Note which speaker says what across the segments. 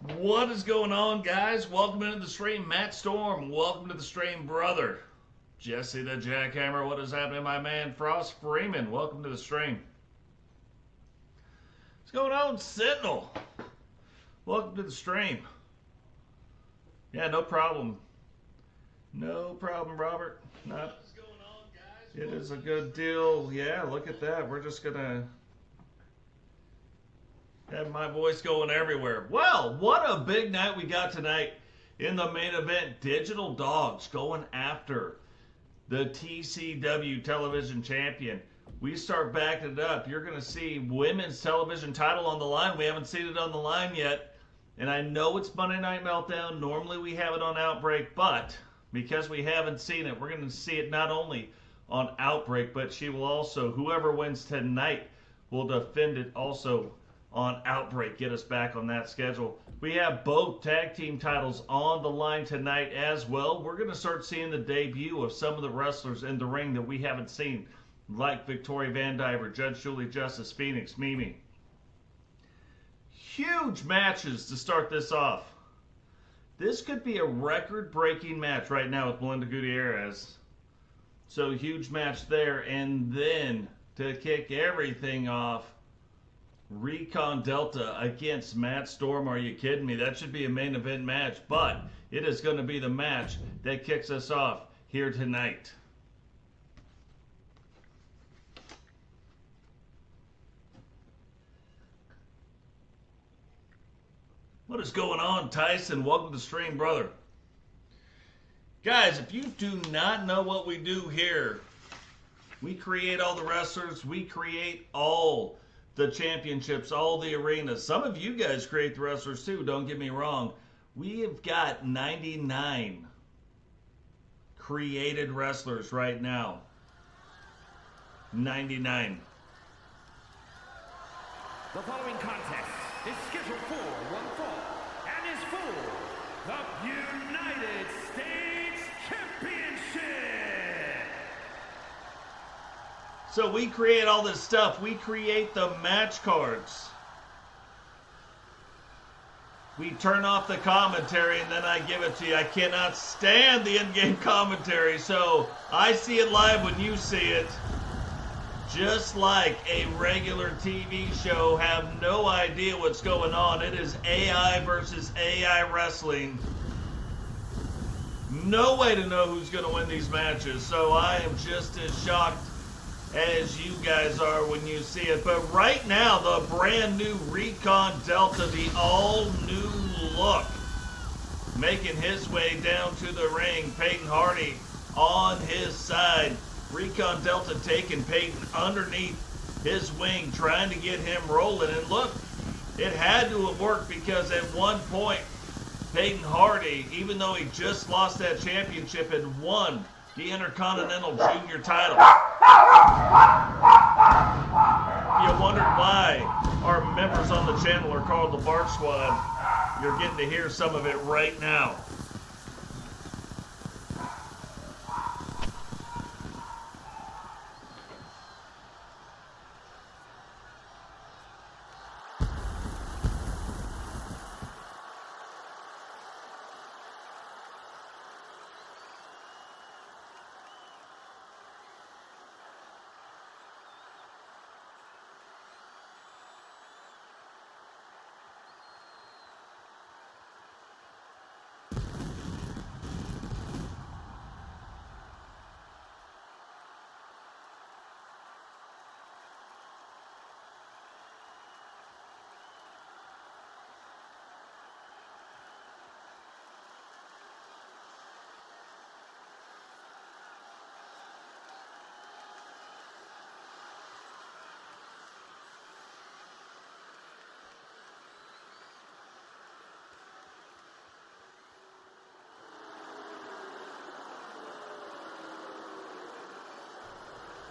Speaker 1: What is going on, guys? Welcome into the stream, Matt Storm. Welcome to the stream, brother. Jesse the Jackhammer. What is happening, my man? Frost Freeman. Welcome to the stream. What's going on, Sentinel? Welcome to the stream. Yeah, no problem. No problem, Robert. Not. What's going on, guys? It is a good deal. Yeah, look at that. We're just gonna have my voice going everywhere. Well, what a big night we got tonight in the main event. Digital Dogs going after the TCW television champion. We start backing it up. You're going to see women's television title on the line. We haven't seen it on the line yet. And I know it's Monday Night Meltdown. Normally we have it on Outbreak, but because we haven't seen it, we're going to see it not only on Outbreak, but she will also, whoever wins tonight, will defend it also on Outbreak. Get us back on that schedule. We have both tag team titles on the line tonight as well. We're going to start seeing the debut of some of the wrestlers in the ring that we haven't seen, like Victoria Van Diver, Judge Julie Justice, Phoenix, Mimi. Huge matches to start this off. This could be a record-breaking match right now with Melinda Gutierrez. So huge match there. And then to kick everything off, Recon-Delta against Matt Storm. Are you kidding me? That should be a main event match, but it is going to be the match that kicks us off here tonight. What is going on, Tyson? Welcome to the stream, brother. Guys, if you do not know what we do here, we create all the wrestlers, we create all the championships, all the arenas. Some of you guys create the wrestlers too, don't get me wrong. We have got 99 created wrestlers right now. 99.
Speaker 2: The following contest is scheduled for one fall and is for the United States Championship.
Speaker 1: So we create all this stuff. We create the match cards. We turn off the commentary and then I give it to you. I cannot stand the in-game commentary, so I see it live when you see it. Just like a regular TV show, have no idea what's going on. It is AI versus AI wrestling. No way to know who's going to win these matches, so I am just as shocked as you guys are when you see it. But right now, the brand new Recon-Delta, the all-new look, making his way down to the ring. Peyton Hardy on his side. Recon-Delta taking Peyton underneath his wing, trying to get him rolling. And look, it had to have worked because at one point, Peyton Hardy, even though he just lost that championship, had won the Intercontinental Junior title. You wondered why our members on the channel are called the Bark Squad. You're getting to hear some of it right now.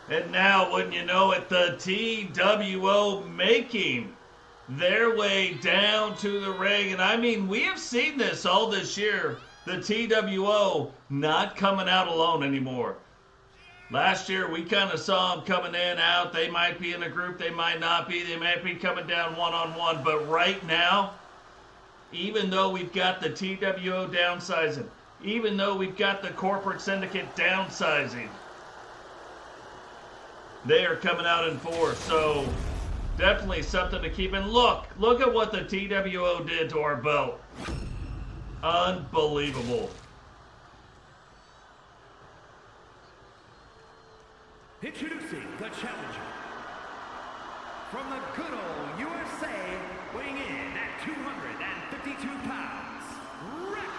Speaker 1: And now, wouldn't you know it, the TWO making their way down to the ring. And I mean, we have seen this all this year. The TWO not coming out alone anymore. Last year, we kind of saw them coming in, out. They might be in a group, they might not be. They might be coming down one-on-one. But right now, even though we've got the TWO downsizing, even though we've got the corporate syndicate downsizing, they are coming out in force. So definitely something to keep in. Look at what the TWO did to our belt. Unbelievable.
Speaker 2: Introducing the challenger from the good old USA, weighing in at 252 pounds, Recon-Delta.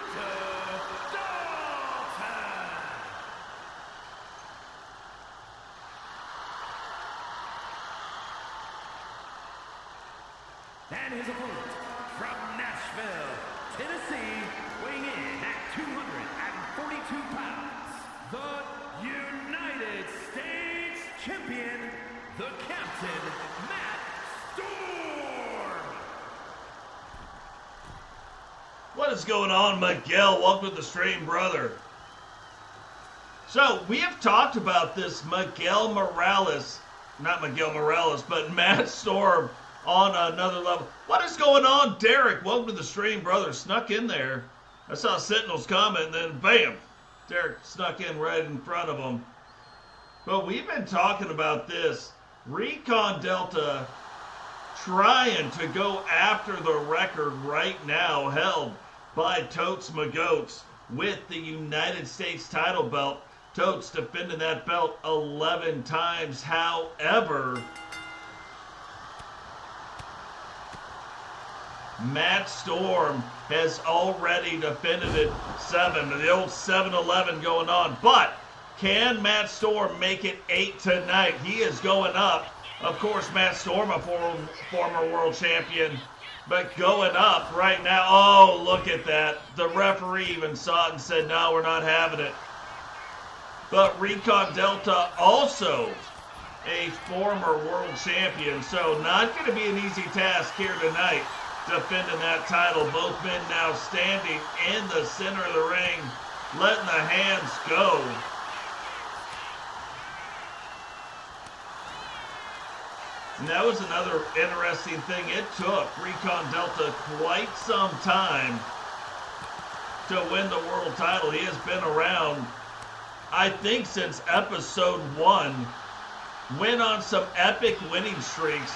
Speaker 2: And his opponent from Nashville, Tennessee, weighing in at 242 pounds, the United States champion, the Captain, Matt Storm.
Speaker 1: What is going on, Miguel? Welcome to the stream, brother. So, we have talked about this not Miguel Morales, but Matt Storm on another level. What is going on, Derek? Welcome to the stream, brother. Snuck in there. I saw Sentinel's comment, and then bam, Derek snuck in right in front of him. But we've been talking about this. Recon-Delta trying to go after the record right now held by Totes Magoats with the United States title belt. Totes defending that belt 11 times. However, Matt Storm has already defended it 7. The old 7-11 going on. But can Matt Storm make it 8 tonight? He is going up. Of course, Matt Storm, a former world champion, but going up right now. Oh, look at that. The referee even saw it and said, no, we're not having it. But Recon-Delta also a former world champion, so not going to be an easy task here tonight defending that title. Both men now standing in the center of the ring, letting the hands go. And that was another interesting thing. It took Recon-Delta quite some time to win the world title. He has been around, I think, since episode 1. Went on some epic winning streaks.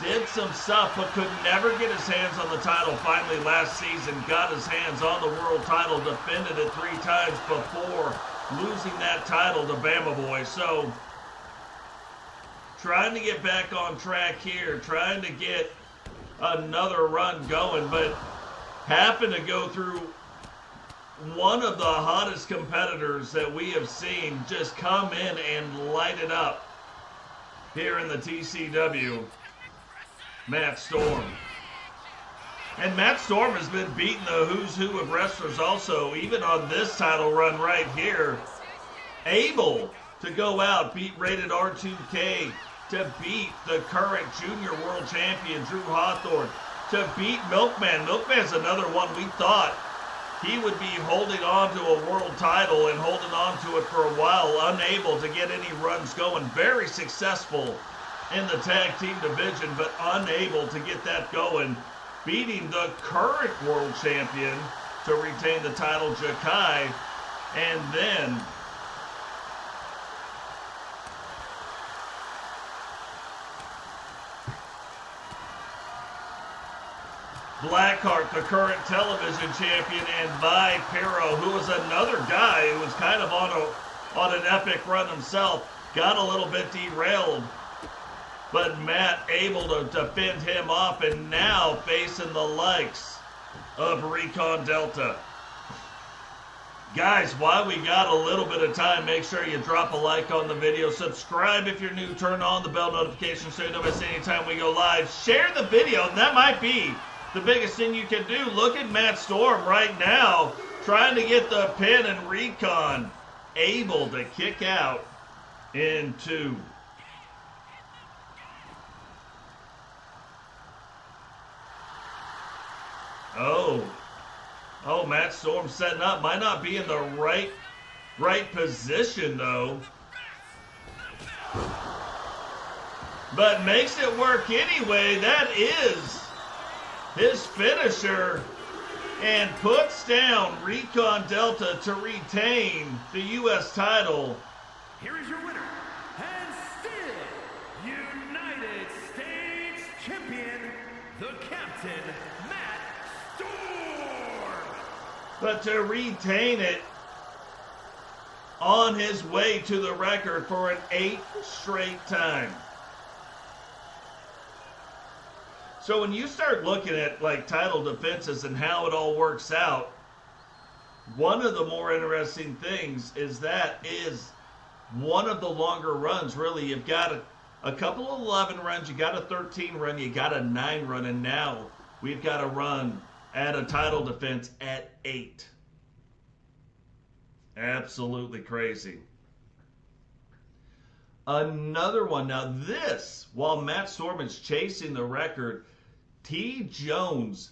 Speaker 1: Did some stuff, but could never get his hands on the title. Finally, last season, got his hands on the world title. Defended it 3 times before losing that title to Bama Boy. So, trying to get back on track here, trying to get another run going, but happened to go through one of the hottest competitors that we have seen just come in and light it up here in the TCW, Matt Storm. And Matt Storm has been beating the who's who of wrestlers also, even on this title run right here. Able to go out, beat Rated R2K, to beat the current junior world champion, Drew Hawthorne, to beat Milkman. Milkman's another one we thought he would be holding on to a world title and holding on to it for a while, unable to get any runs going. Very successful in the tag team division, but unable to get that going. Beating the current world champion to retain the title, Jahki, and then Blackheart, the current television champion, and Vi Pero, who was another guy who was kind of on an epic run himself, got a little bit derailed. But Matt able to defend him off, and now facing the likes of Recon-Delta. Guys, while we got a little bit of time, make sure you drop a like on the video. Subscribe if you're new. Turn on the bell notification so you don't miss any time we go live. Share the video, and that might be the biggest thing you can do. Look at Matt Storm right now, trying to get the pin, and Recon able to kick out in 2. Oh, Matt Storm setting up. Might not be in the right position, though. But makes it work anyway. That is his finisher. and puts down Recon-Delta to retain the U.S. title.
Speaker 2: Here is your winner, and still United States Champion, the Captain, Matt Storm.
Speaker 1: But to retain it on his way to the record for an 8th straight time. So when you start looking at like title defenses and how it all works out, one of the more interesting things is that is one of the longer runs. Really, you've got a couple of 11 runs, you got a 13 run, you got a 9 run, and now we've got a run at a title defense at 8. Absolutely crazy. Another one. Now this, while Matt Storm is chasing the record, TJones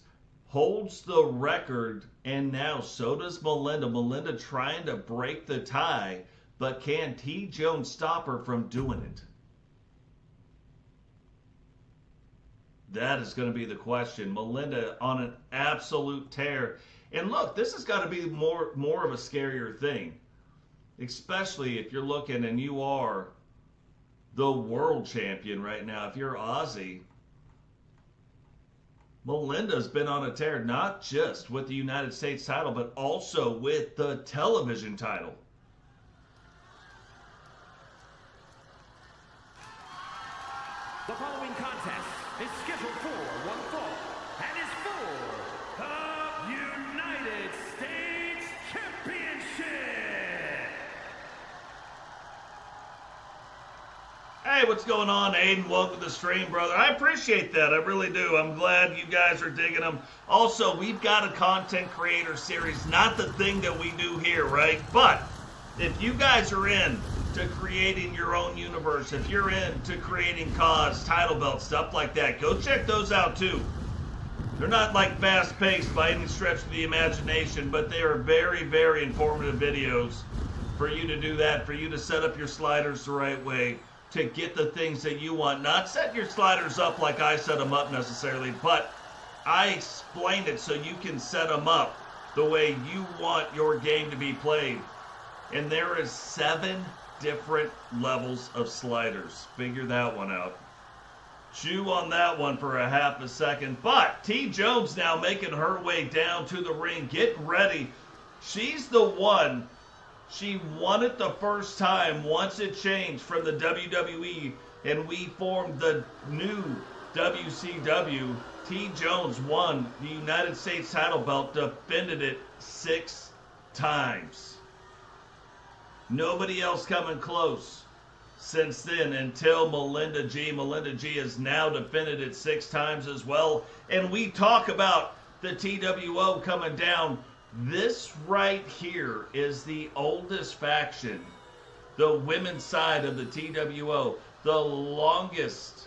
Speaker 1: holds the record, and now so does Melinda. Melinda trying to break the tie, but can TJones stop her from doing it? That is going to be the question. Melinda on an absolute tear. And look, this has got to be more of a scarier thing, especially if you're looking and you are the world champion right now. If you're Aussie, Melinda's been on a tear, not just with the United States title, but also with the television title.
Speaker 2: The following contest is scheduled for one fall and is for the United States Championship.
Speaker 1: Hey, what's going on, Aiden? Welcome to the stream, brother. I appreciate that. I really do. I'm glad you guys are digging them. Also, we've got a content creator series, not the thing that we do here, right? But if you guys are in to creating your own universe, if you're into creating cause, title belts, stuff like that, go check those out too. They're not like fast-paced by any stretch of the imagination, but they are very, very informative videos for you to do that, for you to set up your sliders the right way, to get the things that you want. Not set your sliders up like I set them up necessarily, but I explain it so you can set them up the way you want your game to be played. And there is 7 different levels of sliders. Figure that one out. Chew on that one for a half a second. But TJones now making her way down to the ring. Get ready. She's the one. She won it the first time once it changed from the WWE and we formed the new WCW. TJones won the United States title belt, defended it 6 times. Nobody else coming close since then until Melinda G. Melinda G has now defended it 6 times as well. And we talk about the TWO coming down. This right here is the oldest faction, the women's side of the TWO, the longest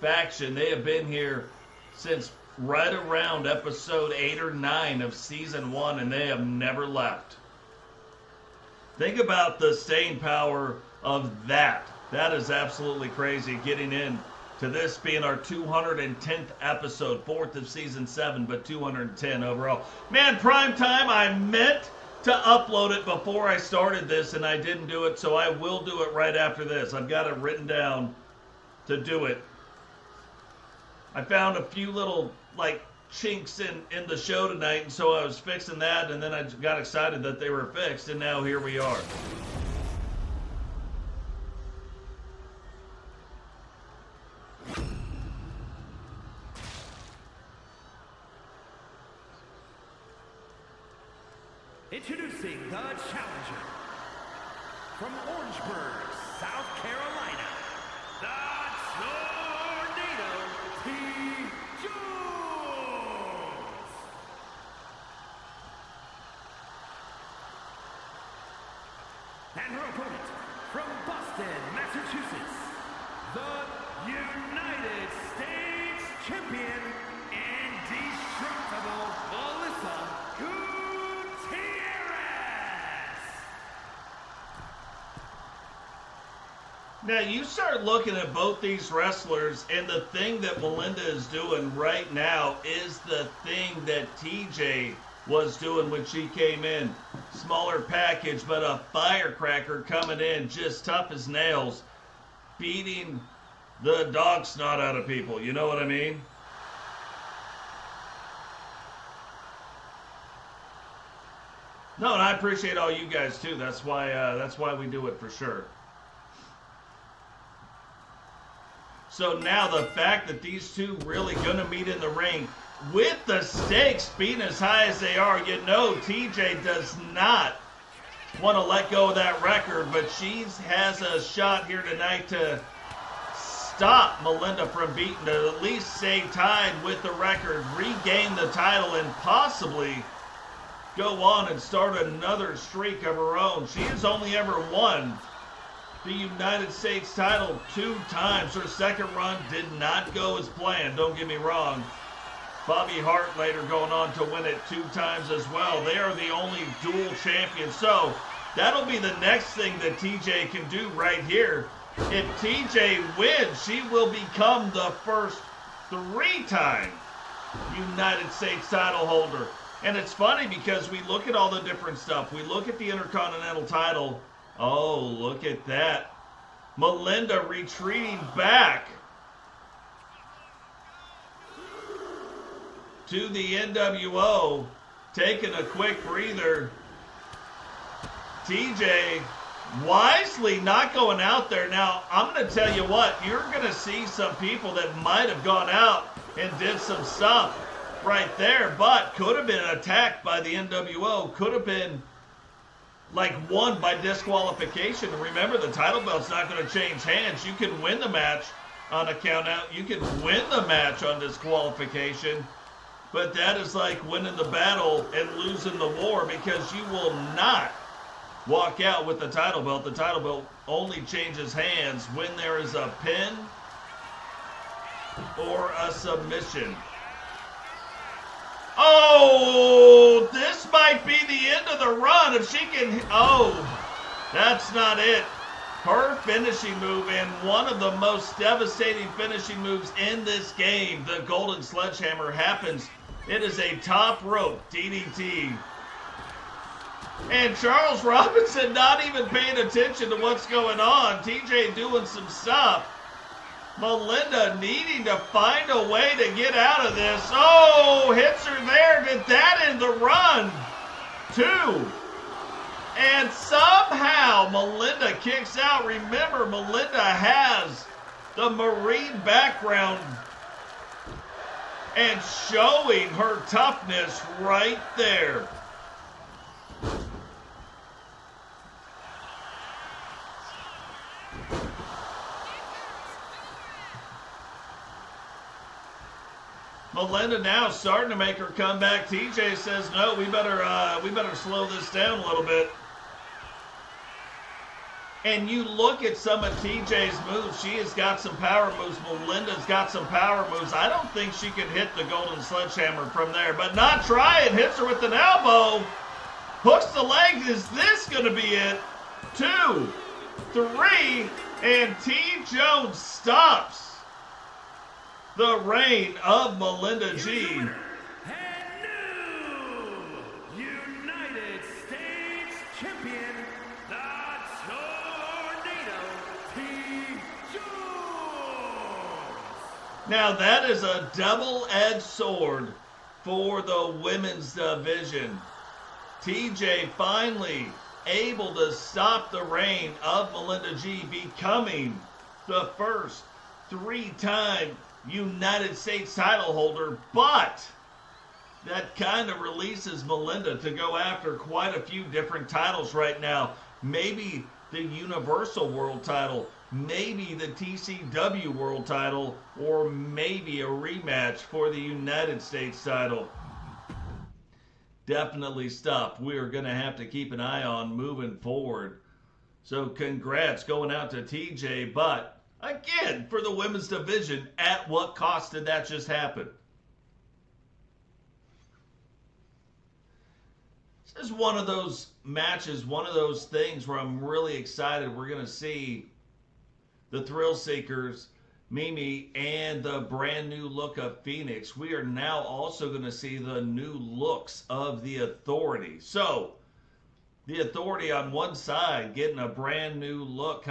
Speaker 1: faction. They have been here since right around episode 8 or 9 of season 1, and they have never left. Think about the staying power of that. That is absolutely crazy, getting in to this being our 210th episode, 4th of season 7, but 210 overall. Man, prime time, I meant to upload it before I started this, and I didn't do it, so I will do it right after this. I've got it written down to do it. I found a few little, chinks in the show tonight, and so I was fixing that, and then I got excited that they were fixed, and now here we are.
Speaker 2: Introducing the challenger from Orangeburg, South Carolina, the Tornado TJones. And her opponent from Boston, Massachusetts, the United States champion, indestructible Melissa G.
Speaker 1: Now, you start looking at both these wrestlers, and the thing that Melinda is doing right now is the thing that TJ was doing when she came in. Smaller package, but a firecracker coming in, just tough as nails, beating the dog snot out of people. You know what I mean? No, and I appreciate all you guys too. That's why we do it for sure. So now the fact that these two really gonna meet in the ring, with the stakes being as high as they are, you know TJ does not want to let go of that record, but she has a shot here tonight to stop Melinda from beating, to at least stay tied with the record, regain the title, and possibly go on and start another streak of her own. She has only ever won the United States title 2 times. Her second run did not go as planned, don't get me wrong. Bobby Hart later going on to win it 2 times as well. They are the only dual champions. So that'll be the next thing that TJ can do right here. If TJ wins, she will become the first 3-time United States title holder. And it's funny because we look at all the different stuff. We look at the Intercontinental title. Oh, look at that. Melinda retreating back to the NWO, taking a quick breather. TJ wisely not going out there. Now, I'm going to tell you what, you're going to see some people that might have gone out and did some stuff right there, but could have been attacked by the NWO, could have been like won by disqualification. Remember, the title belt's not going to change hands. You can win the match on a count out. You can win the match on disqualification, but that is like winning the battle and losing the war, because you will not walk out with the title belt. The title belt only changes hands when there is a pin or a submission. Oh, this might be the end of the run if she can. Oh, that's not it. Her finishing move, and one of the most devastating finishing moves in this game, the Golden Sledgehammer, happens. It is a top rope DDT. And Charles Robinson not even paying attention to what's going on. TJ doing some stuff. Melinda needing to find a way to get out of this. Oh, hits her there. Did that end the run? 2. And somehow Melinda kicks out. Remember, Melinda has the Marine background and showing her toughness right there. Melinda now starting to make her comeback. TJ says, no, we better slow this down a little bit. And you look at some of TJ's moves. She has got some power moves. Melinda's got some power moves. I don't think she can hit the Golden Sledgehammer from there, but not try it. Hits her with an elbow. Hooks the leg. Is this going to be it? 2, 3, and TJones stops the reign of Melinda G.
Speaker 2: And new United States champion, the Tornado TJones.
Speaker 1: Now that is a double-edged sword for the women's division. TJ finally able to stop the reign of Melinda G, becoming the first 3-time United States title holder, but that kind of releases Melinda to go after quite a few different titles right now. Maybe the Universal World title, maybe the TCW World title, or maybe a rematch for the United States title. Definitely stuff we are going to have to keep an eye on moving forward. So congrats going out to TJ, but again, for the women's division, at what cost did that just happen? This is one of those matches, one of those things where I'm really excited. We're going to see the Thrill Seekers, Mimi, and the brand new look of Phoenix, we are now also going to see the new looks of the Authority. So, the Authority on one side getting a brand new look,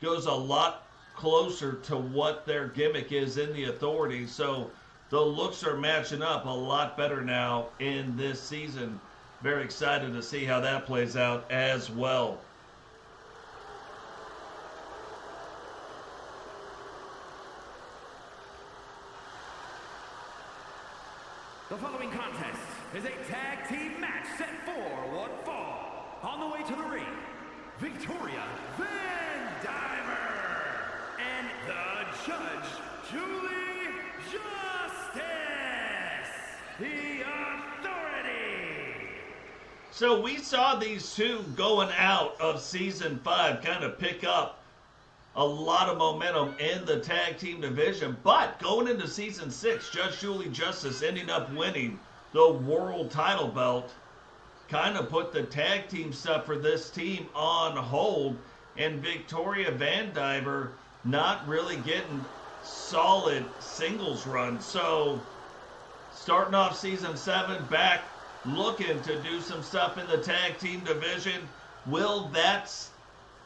Speaker 1: goes a lot closer to what their gimmick is in the Authority. So, the looks are matching up a lot better now in this season. Very excited to see how that plays out as well.
Speaker 2: The following contest is a tag team match set for one fall. On the way to the ring, Victoria Van Diver and the judge, Julie Justice, the Authority.
Speaker 1: So we saw these two going out of Season 5 kind of pick up a lot of momentum in the tag team division, but going into Season 6, Judge Julie Justice ending up winning the world title belt, kind of put the tag team stuff for this team on hold, and Victoria Van Diver not really getting solid singles runs. So starting off Season 7, back looking to do some stuff in the tag team division. Will that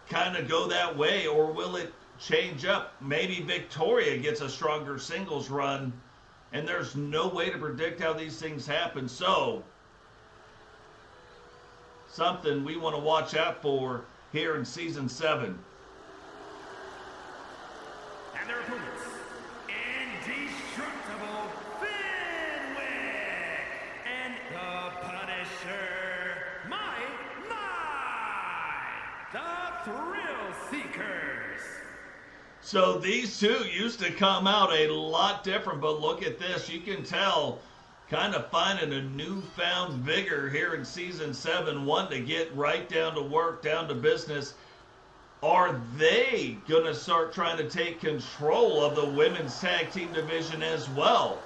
Speaker 1: kind of go that way, or will it change up? Maybe Victoria gets a stronger singles run, and there's no way to predict how these things happen. So something we want to watch out for here in Season 7.
Speaker 2: And their opponents, Indestructible Fenwick and the Punisher, the Thrill Seekers.
Speaker 1: So these two used to come out a lot different, but look at this. You can tell kind of finding a newfound vigor here in Season 7, wanting to get right down to work, down to business. Are they going to start trying to take control of the women's tag team division as well?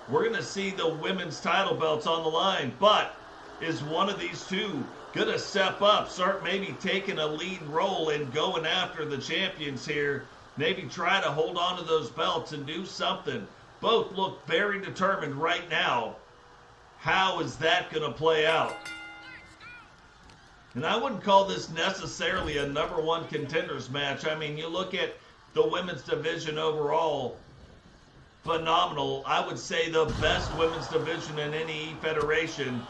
Speaker 1: We're going to see the women's title belts on the line, but is one of these two going to step up, start maybe taking a lead role and going after the champions here, maybe try to hold on to those belts and do something? Both look very determined right now. How is that going to play out? And I wouldn't call this necessarily a number one contenders match. I mean, you look at the women's division overall, phenomenal. I would say the best women's division in any federation.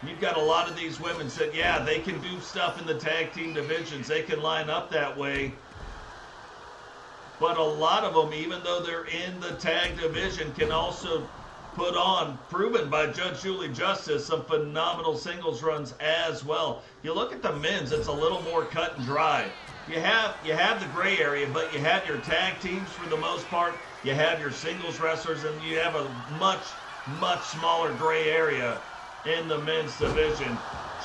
Speaker 1: You've got a lot of these women that, yeah, they can do stuff in the tag team divisions. They can line up that way. But a lot of them, even though they're in the tag division, can also put on, proven by Judge Julie Justice, some phenomenal singles runs as well. You look at the men's, it's a little more cut and dry. You have the gray area, but you have your tag teams for the most part. You have your singles wrestlers, and you have a much, much smaller gray area in the men's division.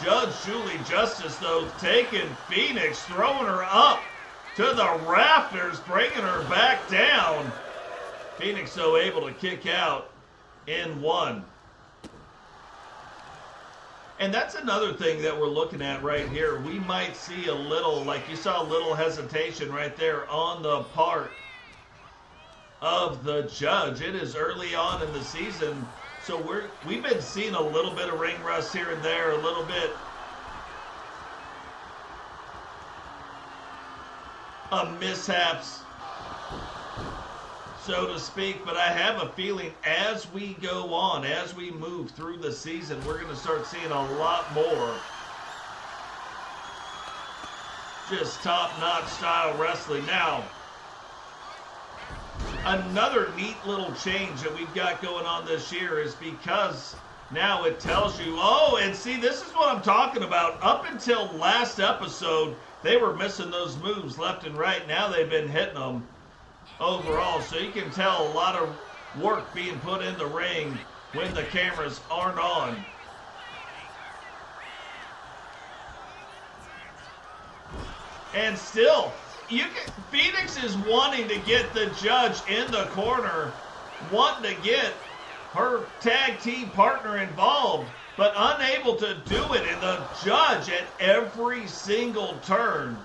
Speaker 1: Judge Julie Justice, though, taking Phoenix, throwing her up to the rafters, bringing her back down. Phoenix, though, able to kick out in one. And that's another thing that we're looking at right here. We might see a little, like you saw, a little hesitation right there on the part of the judge. It is early on in the season, so we've been seeing a little bit of ring rust here and there, a little bit of mishaps, so to speak. But I have a feeling as we go on, as we move through the season, we're going to start seeing a lot more just top-notch style wrestling. Now, another neat little change that we've got going on this year is because now it tells you, oh, and see, this is what I'm talking about. Up until last episode, they were missing those moves left and right. Now they've been hitting them overall. So you can tell a lot of work being put in the ring when the cameras aren't on. And still, Phoenix is wanting to get the judge in the corner, wanting to get her tag team partner involved, but unable to do it. And the judge at every single turn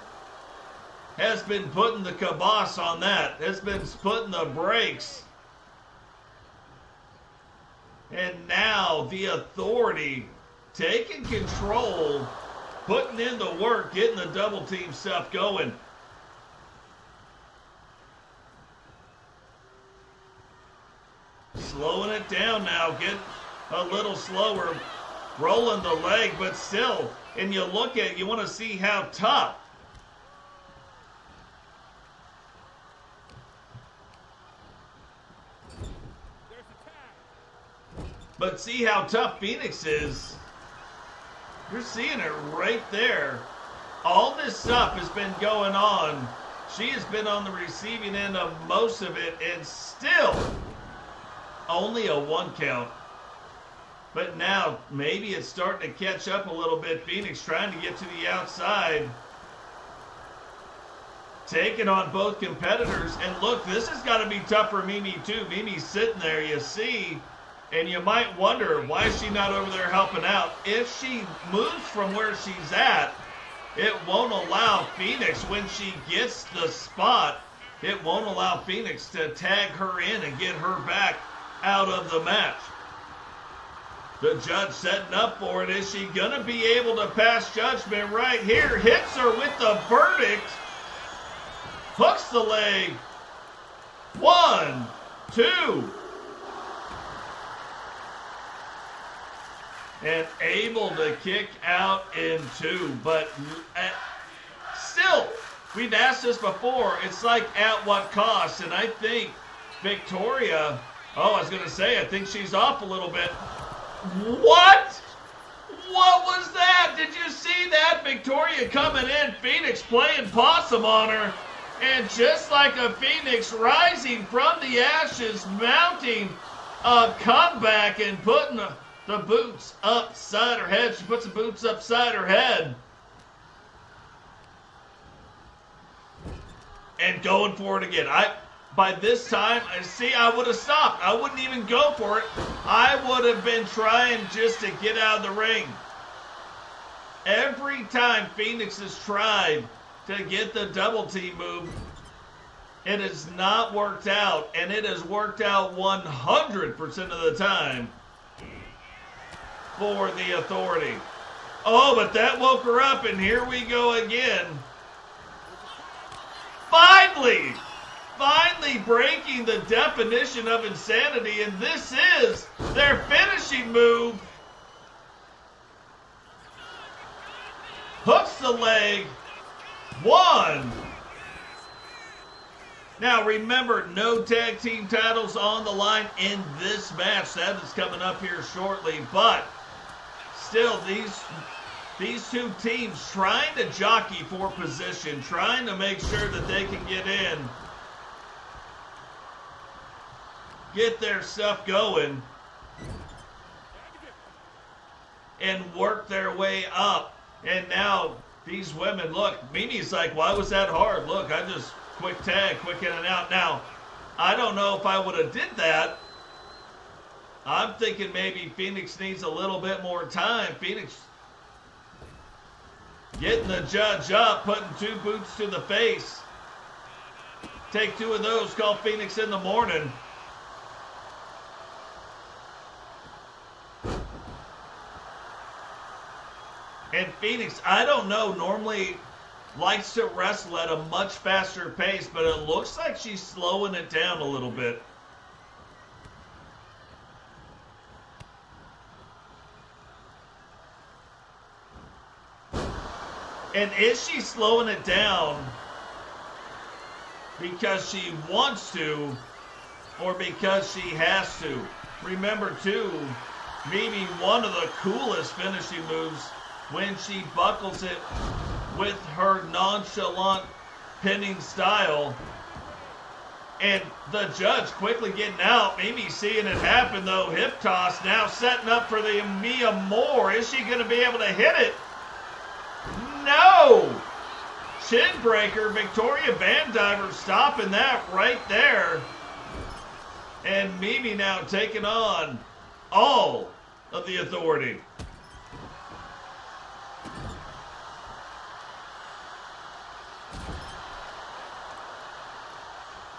Speaker 1: has been putting the kibosh on that, has been putting the brakes. And now the Authority taking control, putting in the work, getting the double team stuff going. Slowing it down now, get a little slower, rolling the leg, but still, and you look at it, you want to see how tough. But see how tough Phoenix is. You're seeing it right there. All this stuff has been going on. She has been on the receiving end of most of it, and still only a 1 count. But now maybe it's starting to catch up a little bit. Phoenix trying to get to the outside. Taking on both competitors. And look, this has got to be tough for Mimi too. Mimi's sitting there, you see. And you might wonder, why is she not over there helping out? If she moves from where she's at, it won't allow Phoenix, when she gets the spot, it won't allow Phoenix to tag her in and get her back out of the match. The judge setting up for it. Is she going to be able to pass judgment right here? Hits her with the verdict. Hooks the leg. 1, 2. And able to kick out in 2. But still, we've asked this before. It's like, at what cost? And I think Victoria, I was going to say, I think she's off a little bit. What? What was that? Did you see that? Victoria coming in, Phoenix playing possum on her. And just like a Phoenix rising from the ashes, mounting a comeback and putting the boots upside her head. She puts the boots upside her head. And going for it again. By this time, I would have stopped. I wouldn't even go for it. I would have been trying just to get out of the ring. Every time Phoenix has tried to get the double team move, it has not worked out. And it has worked out 100% of the time for the Authority. Oh, but that woke her up, and here we go again. Finally breaking the definition of insanity, and this is their finishing move. Hooks the leg. 1. Now remember, no tag team titles on the line in this match. That is coming up here shortly, but still, these two teams trying to jockey for position, trying to make sure that they can get in, get their stuff going, and work their way up. And now these women, look, Mimi's like, why was that hard? Look, I just quick tag, quick in and out. Now, I don't know if I would have did that. I'm thinking maybe Phoenix needs a little bit more time. Phoenix getting the judge up, putting 2 boots to the face. Take 2 of those, call Phoenix in the morning. And Phoenix, I don't know, normally likes to wrestle at a much faster pace, but it looks like she's slowing it down a little bit. And is she slowing it down because she wants to or because she has to? Remember, too, maybe one of the coolest finishing moves when she buckles it with her nonchalant pinning style. And the judge quickly getting out. Maybe seeing it happen, though. Hip toss now setting up for the Mia Moore. Is she going to be able to hit it? No! Chin breaker. Victoria Van Diver stopping that right there. And Mimi now taking on all of the Authority.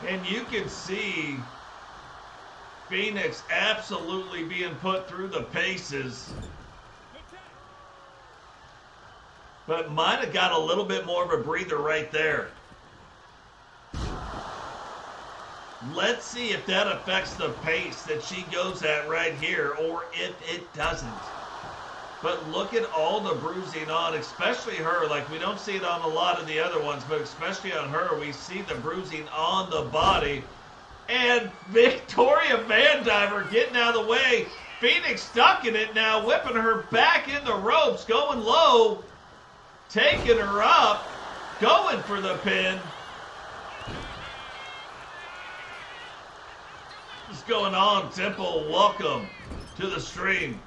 Speaker 1: And you can see Phoenix absolutely being put through the paces. But might have got a little bit more of a breather right there. Let's see if that affects the pace that she goes at right here, or if it doesn't. But look at all the bruising on, especially her. Like, we don't see it on a lot of the other ones, but especially on her, we see the bruising on the body. And Victoria Vandiver getting out of the way. Phoenix stuck in it now, whipping her back in the ropes, going low, taking her up, going for the pin. What's going on, Temple? Welcome to the stream.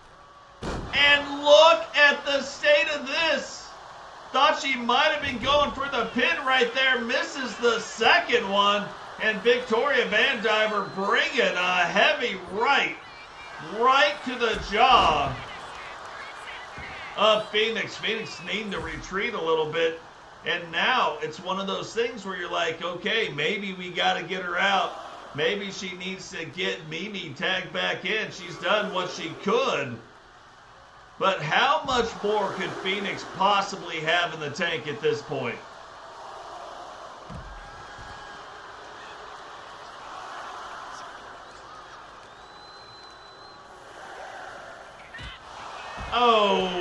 Speaker 1: And look at the state of this. Thought she might have been going for the pin right there. Misses the second one. And Victoria Vandiver bringing a heavy right to the jaw of Phoenix. Phoenix needing to retreat a little bit. And now it's one of those things where you're like, okay, maybe we got to get her out. Maybe she needs to get Mimi tagged back in. She's done what she could. But how much more could Phoenix possibly have in the tank at this point? Oh.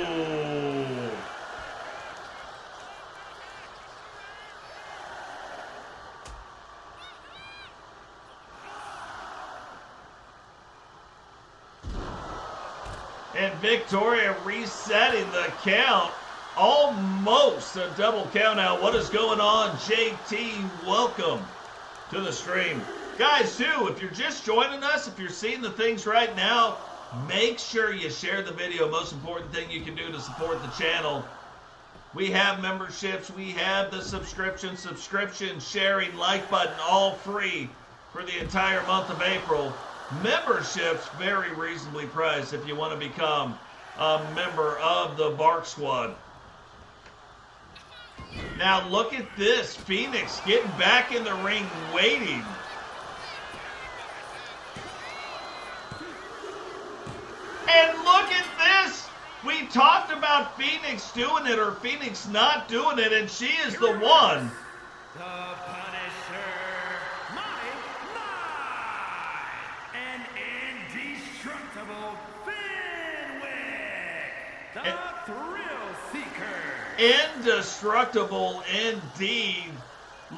Speaker 1: And Victoria resetting the count. Almost a double count out. What is going on, JT? Welcome to the stream. Guys, too, if you're just joining us, if you're seeing the things right now, make sure you share the video. Most important thing you can do to support the channel. We have memberships. We have the subscription, sharing, like button, all free for the entire month of April. Memberships very reasonably priced if you want to become a member of the Bark Squad. Now look at this. Phoenix getting back in the ring, waiting. And look at this. We talked about Phoenix doing it or Phoenix not doing it, and she is the one.
Speaker 2: The Punisher, an indestructible Fenwick, the Thrill Seeker.
Speaker 1: Indestructible indeed.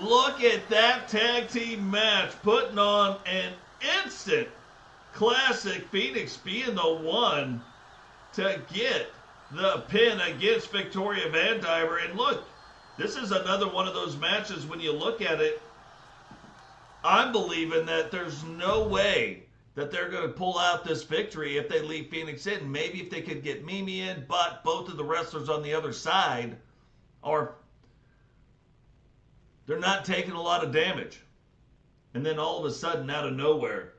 Speaker 1: Look at that tag team match, putting on an instant classic. Phoenix being the one to get the pin against Victoria Vandiver. And look, this is another one of those matches when you look at it, I'm believing that there's no way that they're going to pull out this victory if they leave Phoenix in. Maybe if they could get Mimi in, but both of the wrestlers on the other side are, they're not taking a lot of damage. And then all of a sudden, out of nowhere,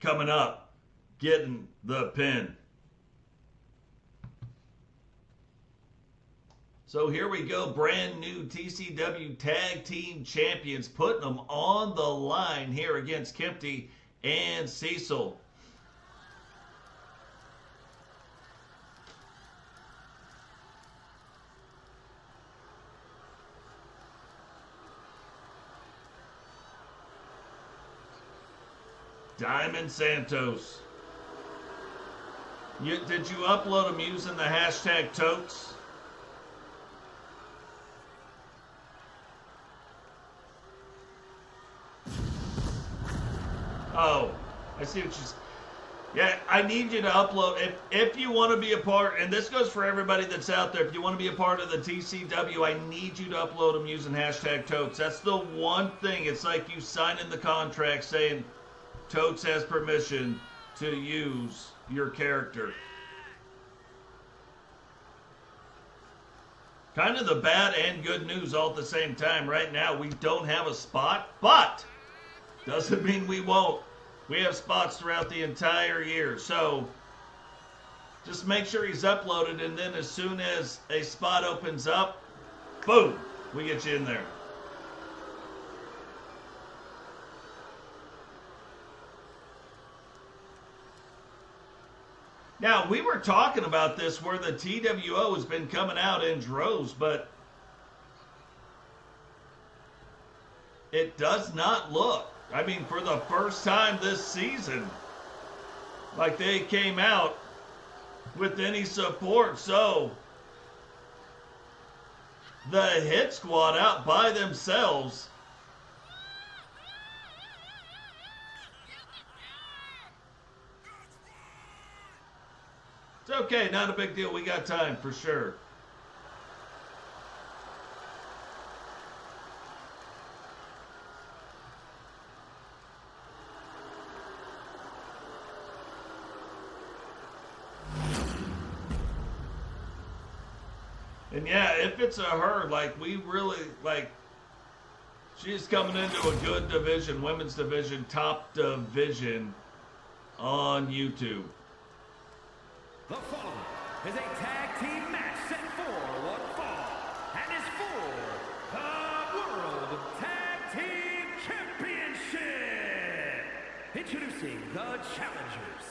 Speaker 1: coming up, getting the pin. So here we go, brand new TCW Tag Team Champions, putting them on the line here against Kempty and Cecil. Diamond Santos. Did you upload them using the hashtag totes? Oh, I see what she's... Yeah, I need you to upload. If you want to be a part, and this goes for everybody that's out there, if you want to be a part of the TCW, I need you to upload them using hashtag totes. That's the one thing. It's like you sign in the contract saying Totes has permission to use your character. Kind of the bad and good news all at the same time. Right now, we don't have a spot, but doesn't mean we won't. We have spots throughout the entire year. So just make sure he's uploaded, and then as soon as a spot opens up, boom, we get you in there. Now, we were talking about this where the TWO has been coming out in droves, but it does not look, I mean, for the first time this season, like they came out with any support. So the hit squad out by themselves. It's okay, not a big deal. We got time for sure. And yeah, if it's a her, like we really, like, she's coming into a good division, women's division, top division on YouTube.
Speaker 2: The following is a tag team match set for one fall and is for the World Tag Team Championship. Introducing the challengers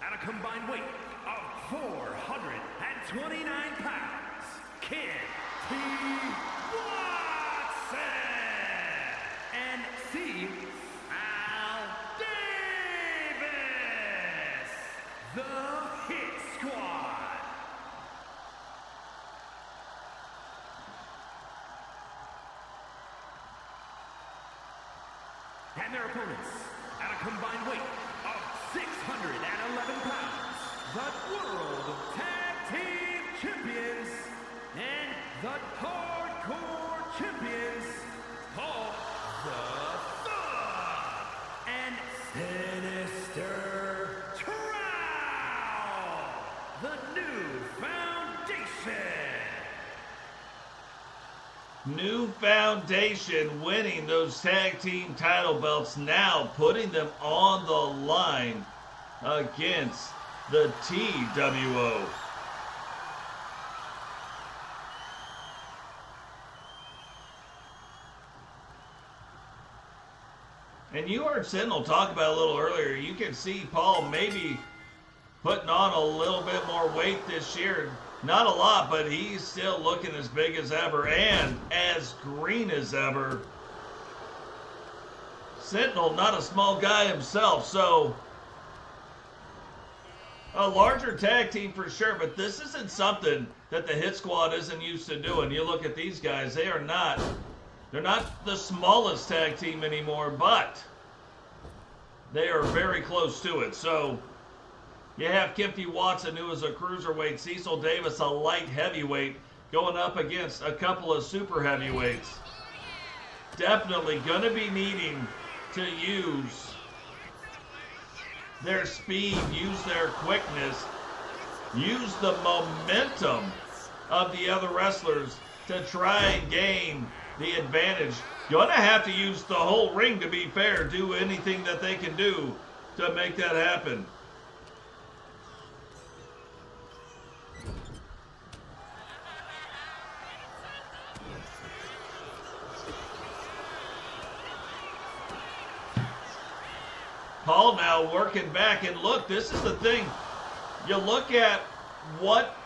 Speaker 2: at a combined weight of 429 pounds, Kempty and Cecil Davis, the Hit Squad. And their opponents at a combined weight of 611 pounds, the World Tag Team Champions and the Hardcore Champions, Paul the Thug and Sinister Trout, the New Foundation.
Speaker 1: New Foundation winning those tag team title belts, now putting them on the line against the TWO. And you heard Sentinel talk about a little earlier. You can see Paul maybe putting on a little bit more weight this year. Not a lot, but he's still looking as big as ever and as green as ever. Sentinel, not a small guy himself, so a larger tag team for sure, but this isn't something that the Hit Squad isn't used to doing. You look at these guys, they're not the smallest tag team anymore, but they are very close to it. So you have Kempty Watson, who is a cruiserweight, Cecil Davis, a light heavyweight, going up against a couple of super heavyweights. Definitely going to be needing to use their speed, use their quickness, use the momentum of the other wrestlers to try and gain the advantage. Going to have to use the whole ring, to be fair, do anything that they can do to make that happen. Paul now working back, and look, this is the thing. You look at what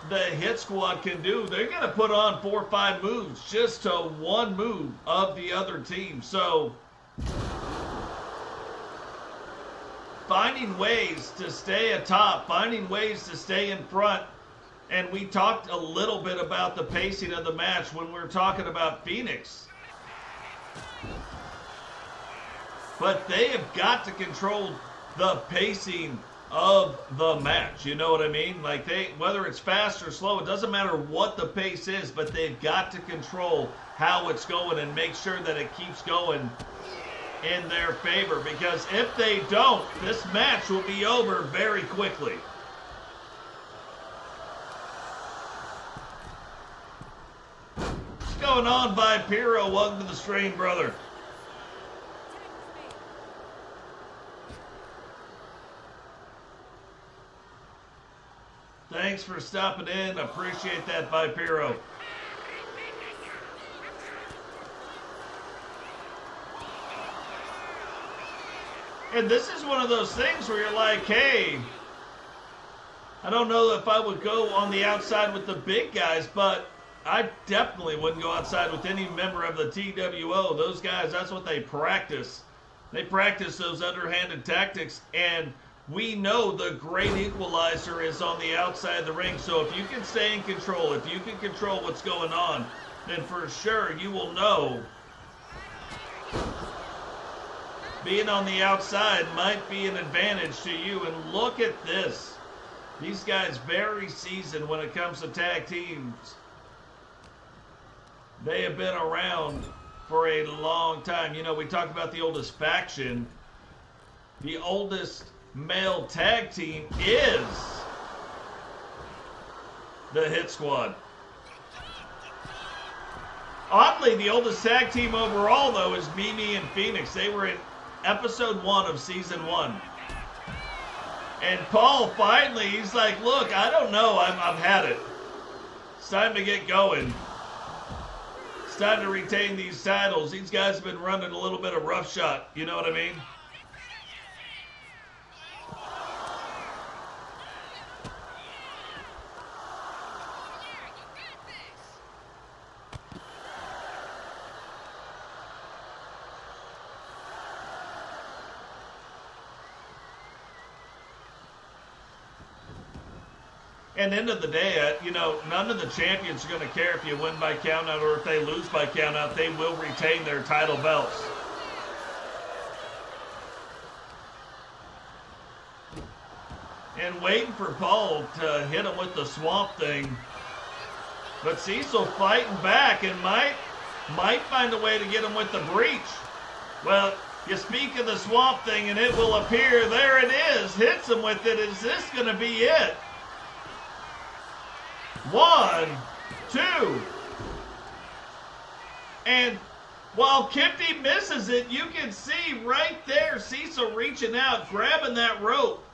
Speaker 1: the Hit Squad can do. They're going to put on 4 or 5 moves just to one move of the other team. So finding ways to stay atop, finding ways to stay in front. And we talked a little bit about the pacing of the match when we were talking about Phoenix. But they have got to control the pacing of the match. You know what I mean? Like, whether it's fast or slow, it doesn't matter what the pace is, but they've got to control how it's going and make sure that it keeps going in their favor. Because if they don't, this match will be over very quickly. What's going on, Vipiro? Welcome to the stream, brother. Thanks for stopping in. Appreciate that, Vipiro. And this is one of those things where you're like, hey, I don't know if I would go on the outside with the big guys, but I definitely wouldn't go outside with any member of the TWO. Those guys, that's what they practice. They practice those underhanded tactics, and we know the great equalizer is on the outside of the ring. So if you can stay in control, if you can control what's going on, then for sure you will know being on the outside might be an advantage to you. And look at this. These guys very seasoned when it comes to tag teams. They have been around for a long time. You know, we talk about the oldest faction. The oldest male tag team is the Hit Squad. Oddly, the oldest tag team overall, though, is Mimi and Phoenix. They were in episode 1 of season 1. And Paul finally, he's like, look, I don't know, I've had it. It's time to get going. It's time to retain these titles. These guys have been running a little bit of roughshod, you know what I mean? And end of the day, you know, none of the champions are going to care if you win by countout or if they lose by countout. They will retain their title belts. And waiting for Paul to hit him with the swamp thing. But Cecil fighting back and might find a way to get him with the breach. Well, you speak of the swamp thing and it will appear. There it is. Hits him with it. Is this going to be it? 1, 2. And while Kempty misses it, you can see right there Cecil reaching out, grabbing that rope.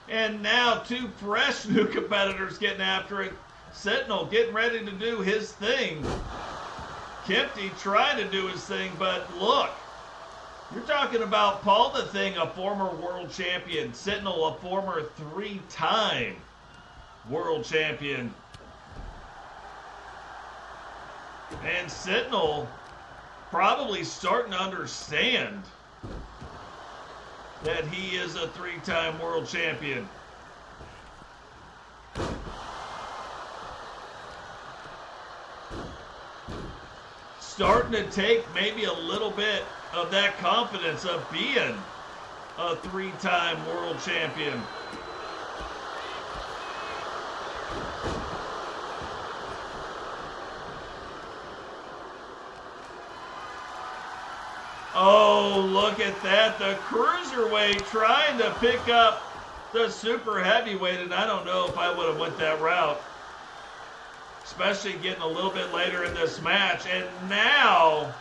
Speaker 1: And now 2 fresh new competitors getting after it. Sentinel getting ready to do his thing. Kempty trying to do his thing, but look, you're talking about Paul the Thing, a former world champion, Sentinel, a former 3-time world champion. And Sentinel probably starting to understand that he is a 3-time world champion. Starting to take maybe a little bit of that confidence of being a 3-time world champion. Oh, look at that. The cruiserweight trying to pick up the super heavyweight, and I don't know if I would have went that route. Especially getting a little bit later in this match. And now,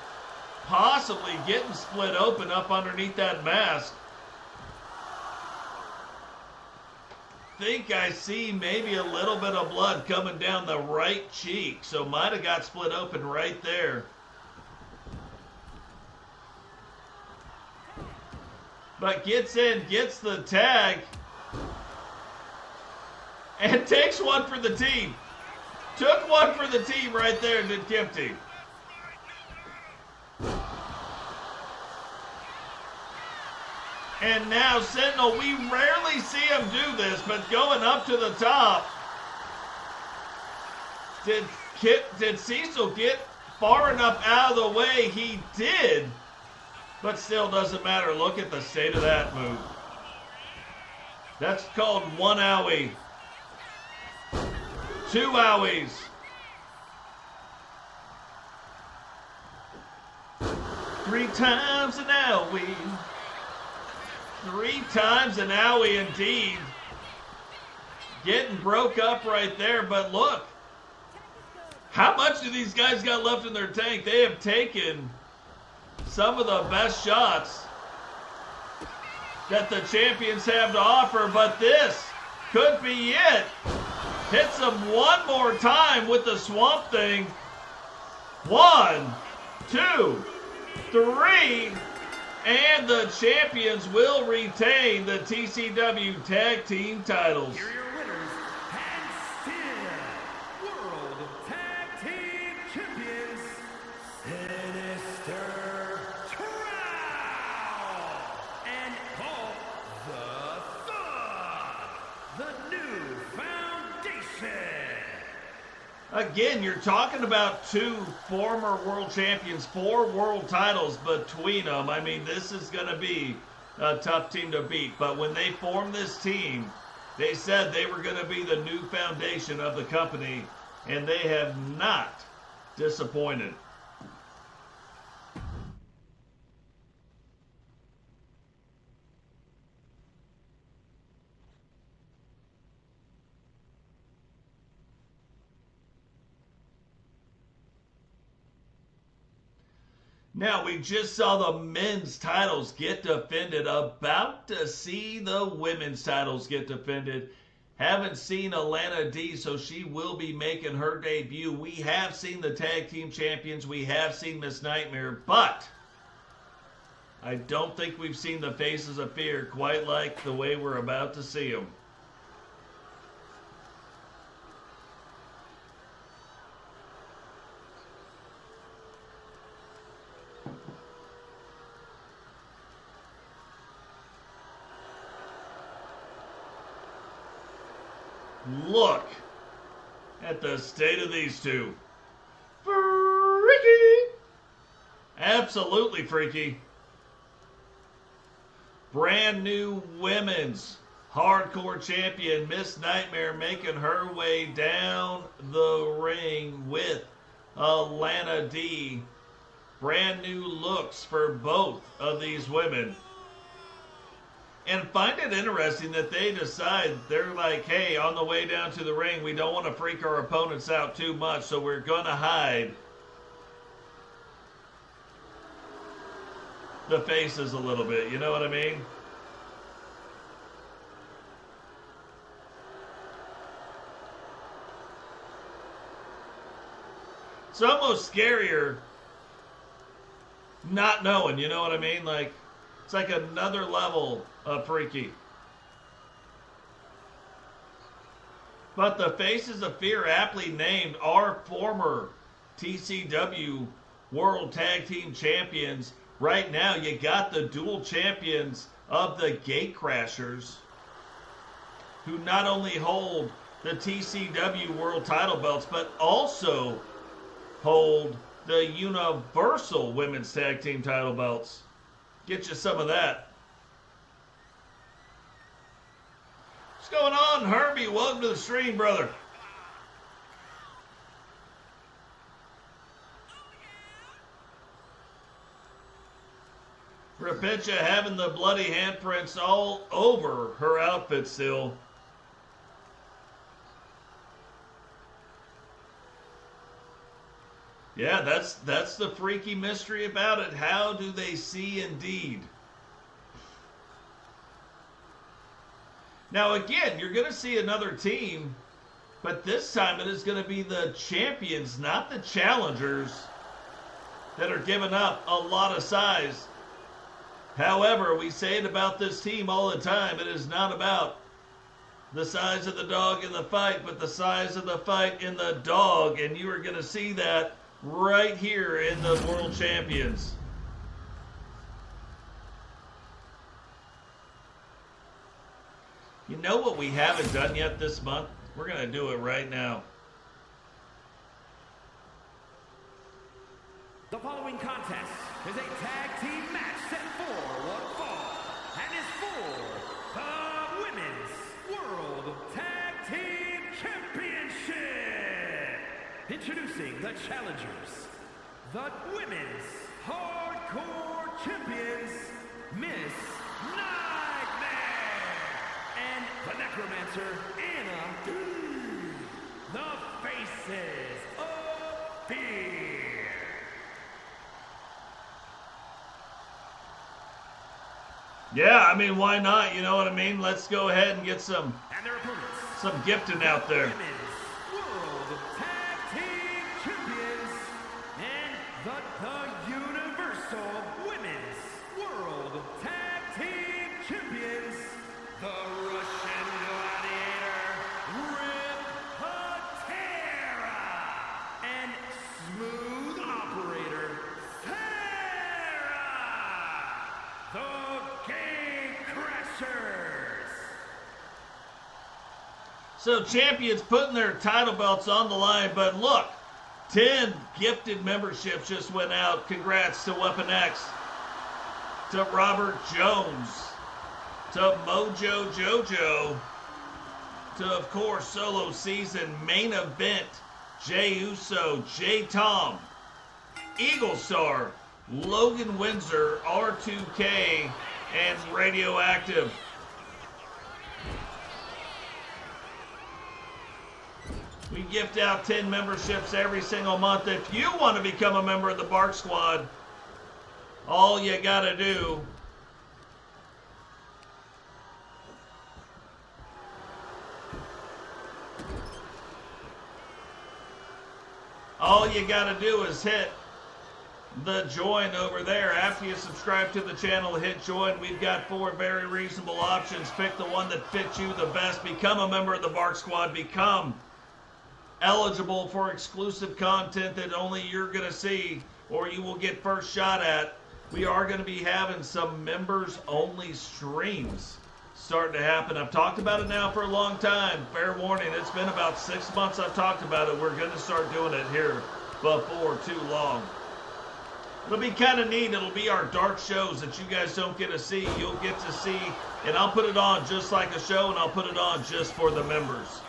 Speaker 1: possibly getting split open up underneath that mask. Think I see maybe a little bit of blood coming down the right cheek. So might have got split open right there. But gets in, gets the tag. And takes one for the team. Took one for the team right there, did Kempty. And now Sentinel, we rarely see him do this, but going up to the top. Did Cecil get far enough out of the way? He did, but still doesn't matter. Look at the state of that move. That's called 1 owie. 2 owies. 3 times an owie. 3 times an owie indeed. Getting broke up right there, but look. How much do these guys got left in their tank? They have taken some of the best shots that the champions have to offer, but this could be it. Hits him one more time with the swamp thing. 1, 2, 3, and the champions will retain the TCW Tag Team titles.
Speaker 2: Here are your winners and still World Tag Team Champions, Sinister Trout and Paul the Thug, the new foundation.
Speaker 1: Again, you're talking about 2 former world champions, 4 world titles between them. I mean, this is going to be a tough team to beat. But when they formed this team, they said they were going to be the new foundation of the company, and they have not disappointed. Now, we just saw the men's titles get defended. About to see the women's titles get defended. Haven't seen Alana D, so she will be making her debut. We have seen the tag team champions. We have seen Miss Nightmare, but I don't think we've seen the Faces of Fear quite like the way we're about to see them. Look at the state of these two. Freaky! Absolutely freaky. Brand new women's hardcore champion Miss Nightmare making her way down the ring with Alana D. Brand new looks for both of these women. And find it interesting that they decide, they're like, hey, on the way down to the ring, we don't want to freak our opponents out too much, so we're going to hide the faces a little bit. You know what I mean? It's almost scarier not knowing, you know what I mean? Like, it's like another level of freaky. But the Faces of Fear, aptly named, are former TCW World Tag Team Champions. Right now, you got the dual champions of the Gatecrashers, who not only hold the TCW World title belts, but also hold the Universal Women's Tag Team title belts. Get you some of that. What's going on, Herbie? Welcome to the stream, brother. Repentia having the bloody handprints all over her outfit still. Yeah, that's the freaky mystery about it. How do they see indeed? Now again, you're going to see another team, but this time it is going to be the champions, not the challengers, that are giving up a lot of size. However, we say it about this team all the time. It is not about the size of the dog in the fight, but the size of the fight in the dog. And you are going to see that right here in the World Champions. You know what we haven't done yet this month? We're going to do it right now.
Speaker 2: The following contest is a tag team match set for one fall and is for the Women's World Tag Team Championship. Introducing the challengers, the Women's Hardcore Champions, Miss Nightmare, and the Necromancer, Anna. The Faces of Fear.
Speaker 1: Yeah, I mean, why not? You know what I mean? Let's go ahead and get some gifting out there.
Speaker 2: Women's World Tag Team Champions and the
Speaker 1: So champions putting their title belts on the line, but look, 10 gifted memberships just went out. Congrats to Weapon X, to Robert Jones, to Mojo Jojo, to, of course, Solo Season, Main Event, Jay Uso, Jay Tom, Eagle Star, Logan Windsor, R2K, and Radioactive. We gift out 10 memberships every single month. If you want to become a member of the Bark Squad, all you gotta do is hit the join over there. After you subscribe to the channel, hit join. We've got 4 very reasonable options. Pick the one that fits you the best. Become a member of the Bark Squad. Become eligible for exclusive content that only you're going to see or you will get first shot at. We are going to be having some members-only streams starting to happen. I've talked about it now for a long time. Fair warning, it's been about 6 months I've talked about it. We're going to start doing it here before too long. It'll be kind of neat. It'll be our dark shows that you guys don't get to see. You'll get to see, and I'll put it on just like a show, and I'll put it on just for the members.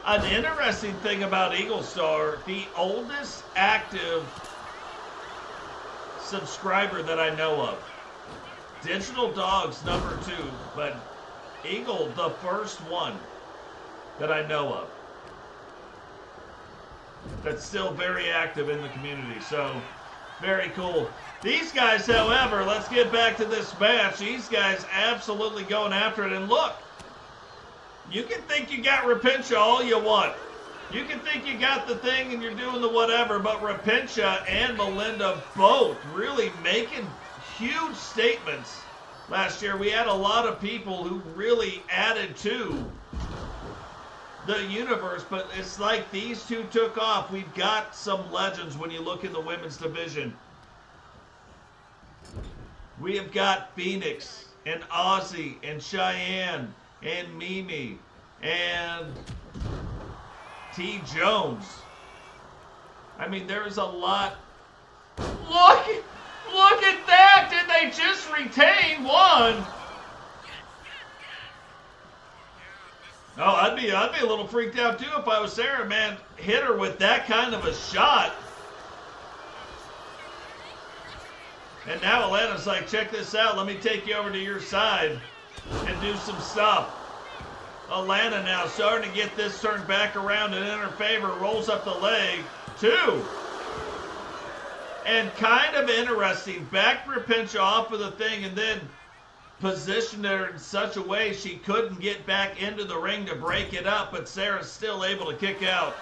Speaker 1: An interesting thing about Eagle Star, the oldest active subscriber that I know of. Digital Dogs number 2, but Eagle the first one that I know of that's still very active in the community. So very cool. These guys, however, let's get back to this match. These guys absolutely going after it. And look, you can think you got Repentia all you want. You can think you got the thing and you're doing the whatever, but Repentia and Melinda both really making huge statements last year. We had a lot of people who really added to the universe, but it's like these two took off. We've got some legends when you look in the women's division. We have got Phoenix and Ozzy and Cheyenne and Mimi and TJones. I mean, there is a lot. Look at that! Did they just retain one? Oh, I'd be a little freaked out too if I was Serra, man. Hit her with that kind of a shot. And now Alana's like, check this out. Let me take you over to your side and do some stuff. Alana now starting to get this turned back around and in her favor. Rolls up the leg. 2. And kind of interesting. Back Repentia off of the thing and then positioned her in such a way she couldn't get back into the ring to break it up. But Serra's still able to kick out.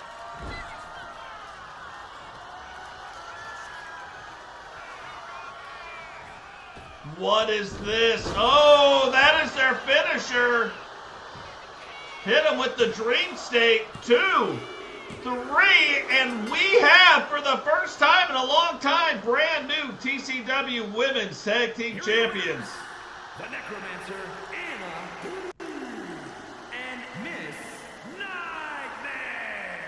Speaker 1: What is this? Oh, that is their finisher. Hit him with the Dream State. 2, 3, and we have, for the first time in a long time, brand new TCW Women's Tag Team Champions.
Speaker 2: The Necromancer, Anna, and Miss Nightmare,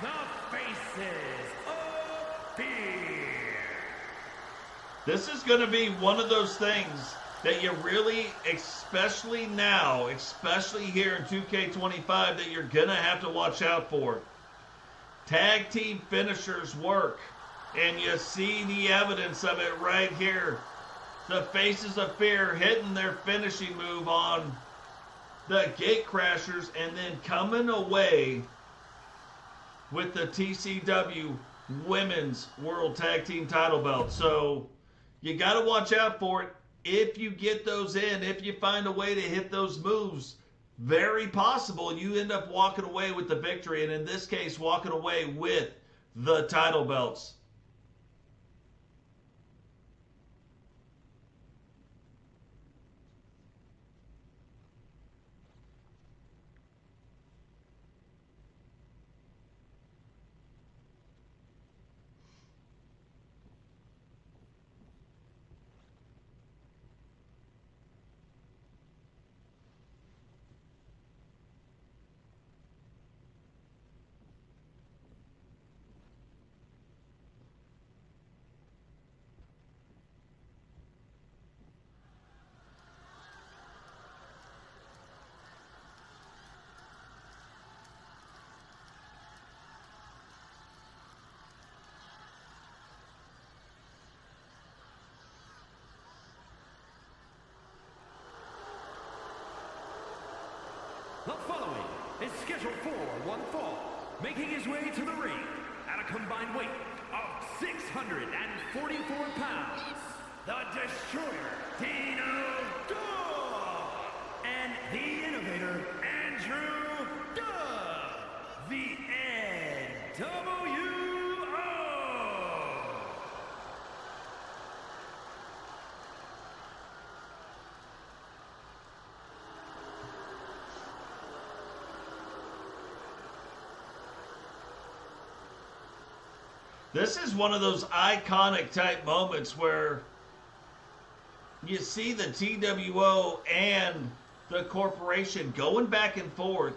Speaker 2: the Faces of Fear.
Speaker 1: This is going to be one of those things that you really, especially now, especially here in 2K25, that you're going to have to watch out for. Tag team finishers work, and you see the evidence of it right here. The Faces of Fear hitting their finishing move on the Gate Crashers and then coming away with the TCW Women's World Tag Team title belt. So you got to watch out for it. If you get those in, if you find a way to hit those moves, very possible you end up walking away with the victory, and in this case, walking away with the title belts.
Speaker 2: scheduled for one fall, making his way to the ring at a combined weight of 644 pounds, the Destroyer, Dino Dog, and the Innovator, Andrew Dub, the NWO.
Speaker 1: This is one of those iconic type moments where you see the TWO and the corporation going back and forth.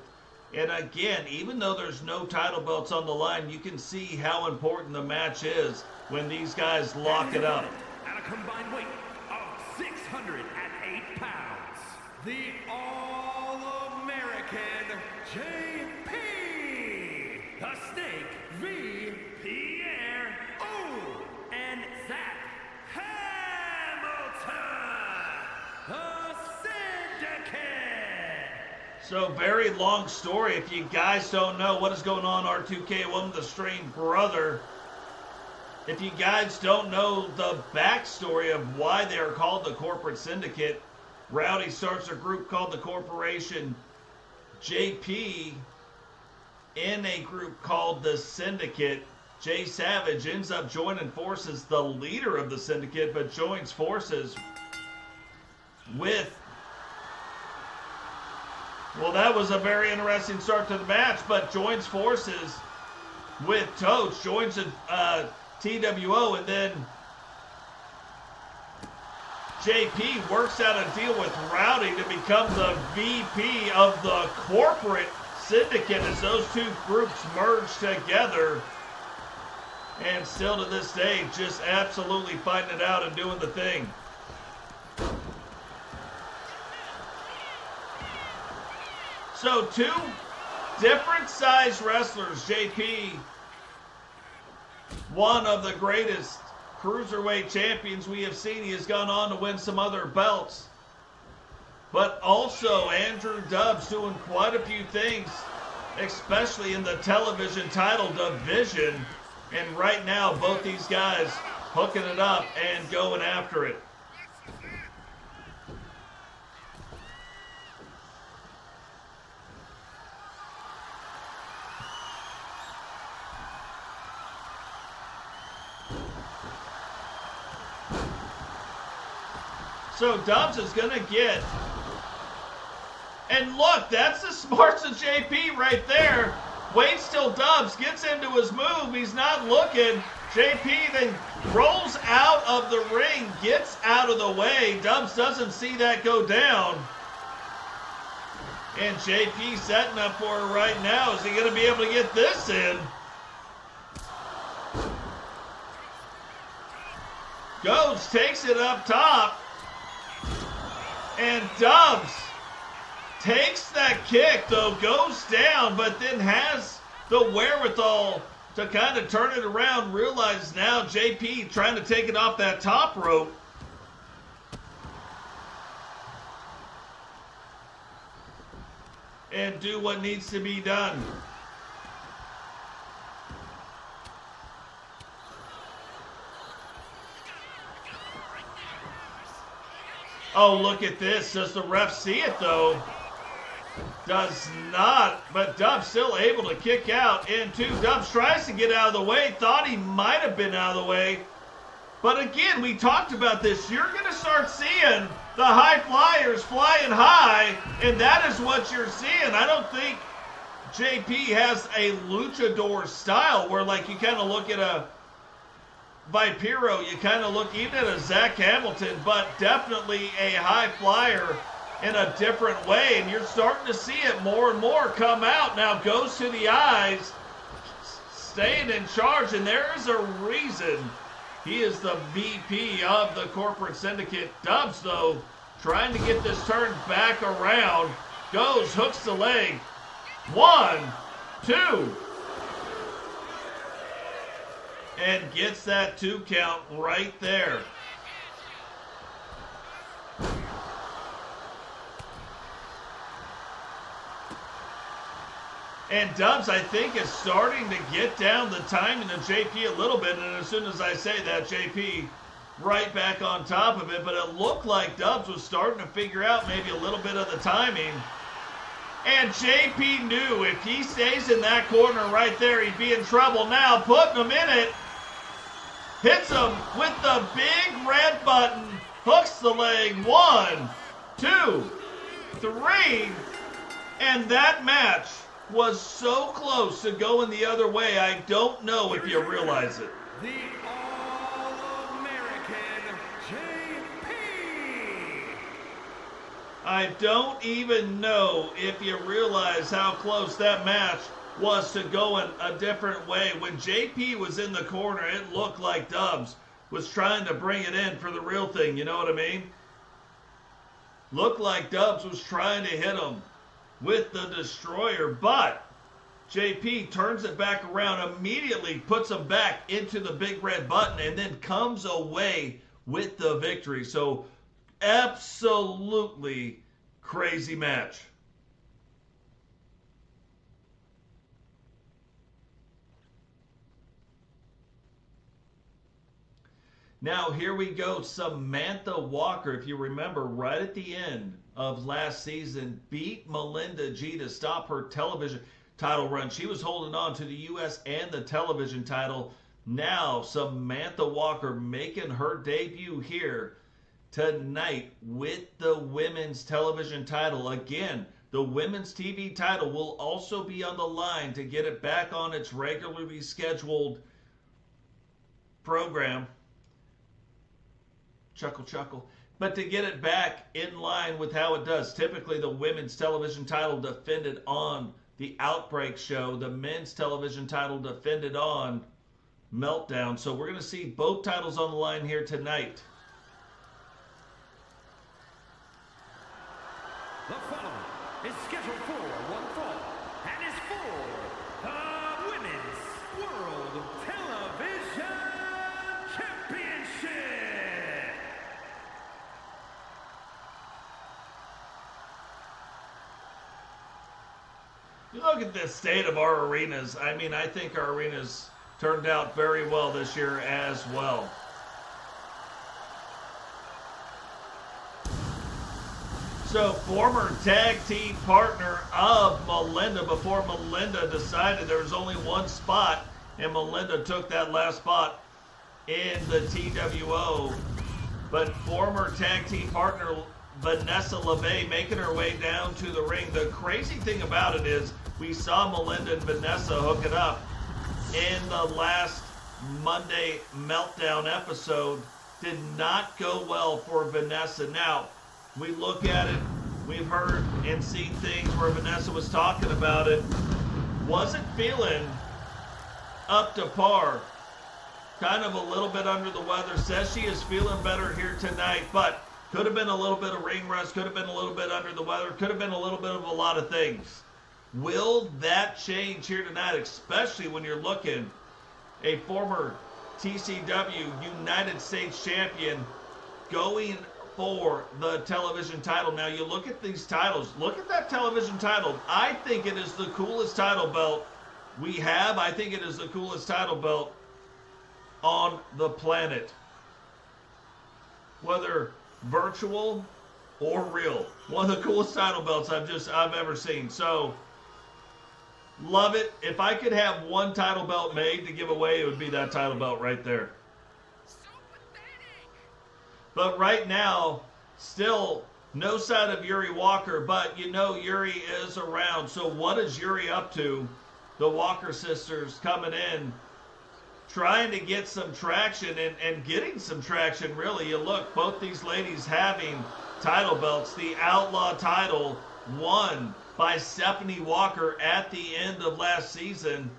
Speaker 1: And again, even though there's no title belts on the line, you can see how important the match is when these guys lock it up.
Speaker 2: At a combined weight of 608 pounds, the All-American JP, the Snake V. Pierre O. and Zach Hamilton, the Syndicate.
Speaker 1: So very long story. If you guys don't know what is going on, R2K1, the Strain brother. If you guys don't know the backstory of why they are called the Corporate Syndicate, Rowdy starts a group called the Corporation. JP in a group called the Syndicate. Jay Savage ends up joining forces, the leader of the Syndicate, but joins forces with... Well, that was a very interesting start to the match, but joins forces with Toach, joins TWO, and then JP works out a deal with Rowdy to become the VP of the Corporate Syndicate as those two groups merge together. And still to this day, just absolutely fighting it out and doing the thing. So two different size wrestlers. JP, one of the greatest cruiserweight champions we have seen. He has gone on to win some other belts. But also Andrew Dubs doing quite a few things, especially in the television title division. And right now, both these guys hooking it up and going after it. So Dubs is going to get... And look, that's the smarts of JP right there. Waits till Dubs gets into his move. He's not looking. JP then rolls out of the ring, gets out of the way. Dubs doesn't see that go down. And JP setting up for it right now. Is he going to be able to get this in? Goes, takes it up top. And Dubs takes that kick, though, goes down, but then has the wherewithal to kind of turn it around. Realizes now JP trying to take it off that top rope. And do what needs to be done. Oh, look at this. Does the ref see it, though? Does not. But Dubs still able to kick out into. Dubs tries to get out of the way. Thought he might have been out of the way. But again, we talked about this. You're going to start seeing the high flyers flying high. And that is what you're seeing. I don't think JP has a luchador style where, like, you kind of look at a Vipero, you kind of look even at a Zach Hamilton, but definitely a high flyer in a different way, and you're starting to see it more and more come out. Now goes to the eyes, staying in charge, and there is a reason he is the VP of the Corporate Syndicate. Dubs, though, trying to get this turned back around, goes, hooks the leg, 1, 2, and gets that 2 count right there. And Dubs, I think, is starting to get down the timing of JP a little bit. And as soon as I say that, JP right back on top of it. But it looked like Dubs was starting to figure out maybe a little bit of the timing. And JP knew if he stays in that corner right there, he'd be in trouble. Now, putting him in it. Hits him with the big red button. Hooks the leg. 1, 2, 3. And that match was so close to going the other way, I don't know if you realize it.
Speaker 2: The All-American JP!
Speaker 1: I don't even know if you realize how close that match was to going a different way. When JP was in the corner, it looked like Dubs was trying to bring it in for the real thing, you know what I mean? Looked like Dubs was trying to hit him with the destroyer, but JP turns it back around, immediately puts him back into the big red button, and then comes away with the victory. So absolutely crazy match. Now here we go. Samantha Walker, if you remember, right at the end of last season, beat Melinda G to stop her television title run. She was holding on to the U.S. and the television title. Now Samantha Walker making her debut here tonight with the women's television title. Again, the women's TV title will also be on the line to get it back on its regularly scheduled program. Chuckle, chuckle. But to get it back in line with how it does. Typically, the women's television title defended on the Outbreak show. The men's television title defended on Meltdown. So we're going to see both titles on the line here tonight.
Speaker 2: The following is scheduled for one fall and is for the Women's World Television Championship.
Speaker 1: You look at the state of our arenas. I mean, I think our arenas turned out very well this year as well. So, former tag team partner of Melinda, before Melinda decided there was only one spot, and Melinda took that last spot in the TWO. But former tag team partner Vanessa Levey making her way down to the ring. The crazy thing about it is we saw Melinda and Vanessa hook it up in the last Monday Meltdown episode. Did not go well for Vanessa. Now, we look at it, we've heard and seen things where Vanessa was talking about it. Wasn't feeling up to par. Kind of a little bit under the weather. Says she is feeling better here tonight, but could have been a little bit of ring rust, could have been a little bit under the weather, could have been a little bit of a lot of things. Will that change here tonight, especially when you're looking a former TCW United States champion going for the television title? Now you look at these titles, look at that television title. I think it is the coolest title belt we have. I think it is the coolest title belt on the planet. Whether virtual or real. One of the coolest title belts I've ever seen. So love it. If I could have one title belt made to give away, it would be that title belt right there.
Speaker 3: So pathetic.
Speaker 1: But right now, still no sign of Yuri Walker, but you know Yuri is around. So what is Yuri up to? The Walker sisters coming in, trying to get some traction and getting some traction, really. You look, both these ladies having title belts. The Outlaw title won by Stephanie Walker at the end of last season,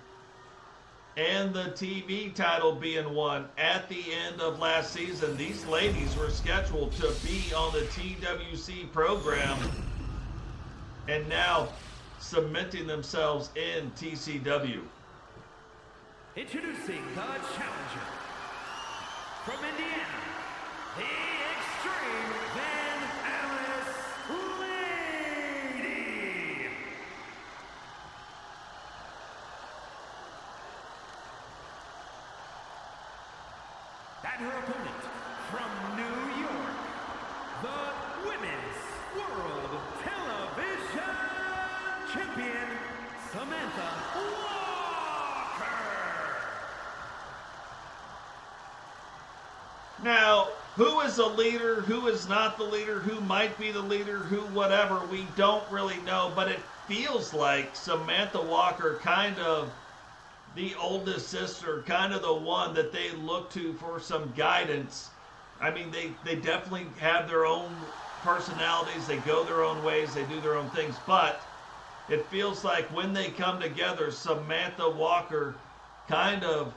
Speaker 1: and the TV title being won at the end of last season. These ladies were scheduled to be on the TWC program, and now cementing themselves in TCW.
Speaker 2: Introducing the challenger from Indiana, the Extreme Van Alice Lady. and her opponent from New York, the Women's World Television Champion, Samantha Walker.
Speaker 1: Now, who is the leader, who is not the leader, who might be the leader, who whatever, we don't really know, but it feels like Samantha Walker, kind of the oldest sister, kind of the one that they look to for some guidance. I mean, they definitely have their own personalities, they go their own ways, they do their own things, but it feels like when they come together, Samantha Walker, kind of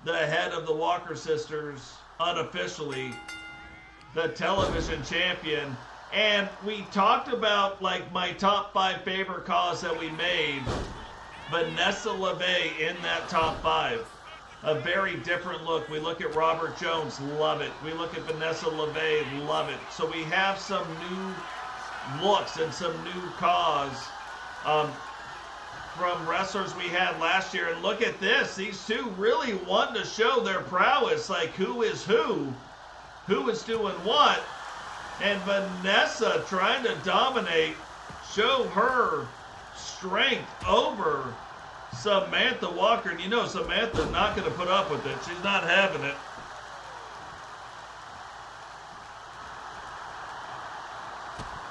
Speaker 1: the head of the Walker sisters, unofficially the television champion. And we talked about like my top 5 favorite calls that we made. Vanessa Levey in that top 5. A very different look. We look at Robert Jones, love it. We look at Vanessa Levey, love it. So we have some new looks and some new calls from wrestlers we had last year. And look at this. These two really want to show their prowess, like who is who is doing what. And Vanessa trying to dominate, show her strength over Samantha Walker. And you know Samantha's not going to put up with it. She's not having it.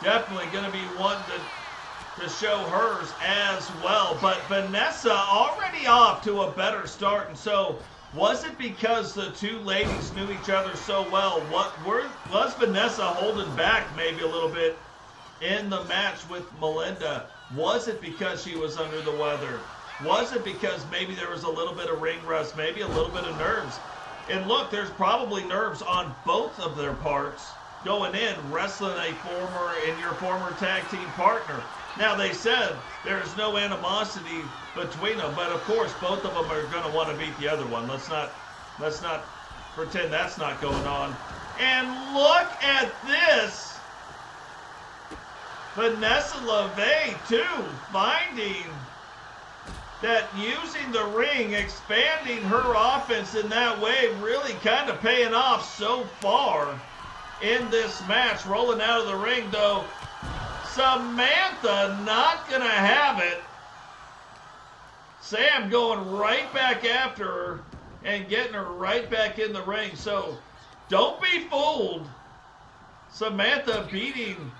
Speaker 1: Definitely going to be wanting to show hers as well. But Vanessa already off to a better start. And so was it because the two ladies knew each other so well? Was Vanessa holding back maybe a little bit in the match with Melinda? Was it because she was under the weather? Was it because maybe there was a little bit of ring rust, maybe a little bit of nerves? And look, there's probably nerves on both of their parts going in, wrestling your former tag team partner. Now, they said there's no animosity between them, but of course, both of them are going to want to beat the other one. Let's not pretend that's not going on. And look at this. Vanessa Levey, too, finding that using the ring, expanding her offense in that way, really kind of paying off so far in this match. Rolling out of the ring, though, Samantha not going to have it. Sam going right back after her and getting her right back in the ring. So don't be fooled. Samantha beating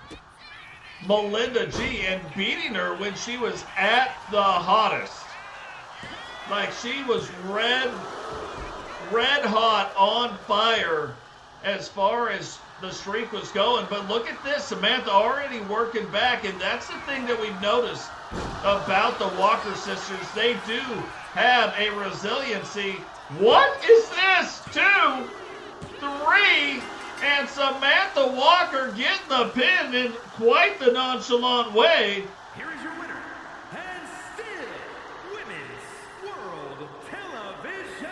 Speaker 1: Melinda G and beating her when she was at the hottest. Like she was red hot on fire as far as the streak was going. But look at this, Samantha already working back, and that's the thing that we've noticed about the Walker sisters. They do have a resiliency. What is this? 2, 3, and Samantha Walker getting the pin in quite the nonchalant way.
Speaker 2: Here is your winner, and still Women's World Television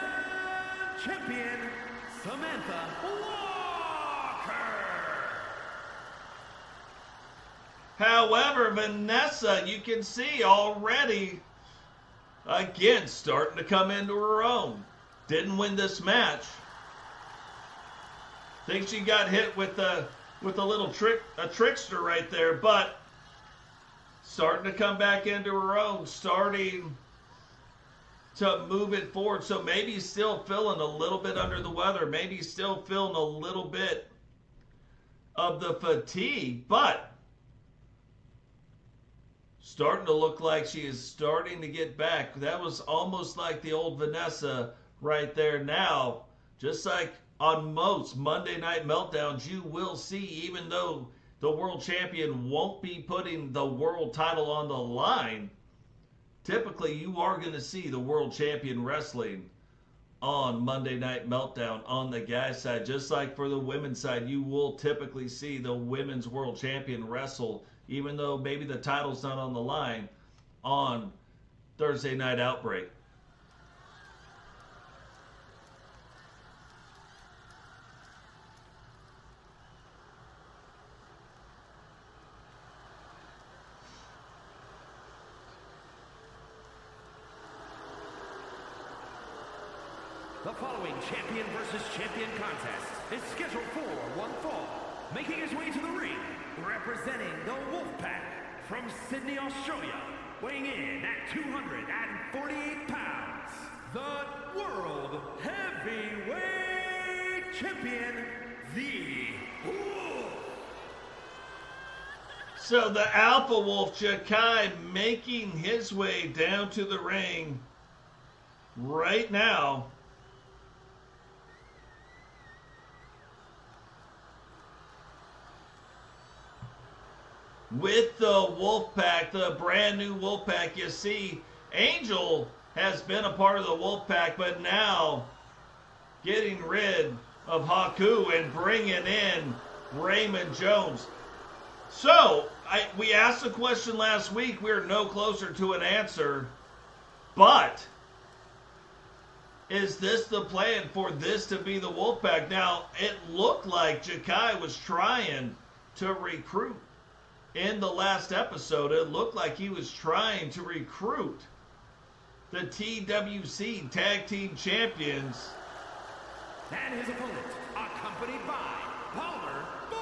Speaker 2: Champion, Samantha Walker.
Speaker 1: However, Vanessa, you can see already, again, starting to come into her own. Didn't win this match. Think she got hit with a little trickster right there, but starting to come back into her own, starting to move it forward. So maybe still feeling a little bit under the weather, maybe still feeling a little bit of the fatigue, but starting to look like she is starting to get back. That was almost like the old Vanessa right there. Now, just like on most Monday Night Meltdowns, you will see, even though the world champion won't be putting the world title on the line, typically you are going to see the world champion wrestling on Monday Night Meltdown on the guys' side. Just like for the women's side, you will typically see the women's world champion wrestle, even though maybe the title's not on the line, on Thursday Night Outbreak.
Speaker 2: The following champion versus champion contest is scheduled for one fall. Making his way to the ring, representing the Wolfpack from Sydney, Australia, weighing in at 248 pounds, the World Heavyweight Champion, the Wolf.
Speaker 1: So the Alpha Wolf, Jahki, making his way down to the ring right now. With the Wolfpack, the brand new Wolfpack. You see, Angel has been a part of the Wolfpack, but now getting rid of Haku and bringing in Raymond Jones. So, we asked the question last week. We're no closer to an answer. But, is this the plan for this to be the Wolfpack? Now, it looked like Jahki was trying to recruit. In the last episode, it looked like he was trying to recruit the TWC Tag Team Champions.
Speaker 2: And his opponent, accompanied by Palmer Boy,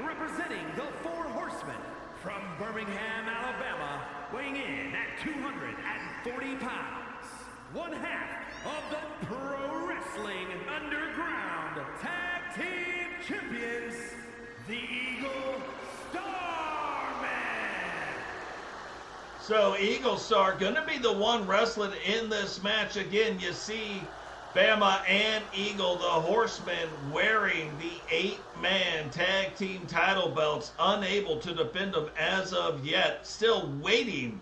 Speaker 2: representing the Four Horsemen from Birmingham, Alabama, weighing in at 240 pounds. One half of the Pro Wrestling Underground Tag Team Champions, the Eagle Starman.
Speaker 1: So Eagle Star going to be the one wrestling in this match. Again, you see Bama and Eagle, the Horsemen, wearing the 8-man tag team title belts, unable to defend them as of yet. Still waiting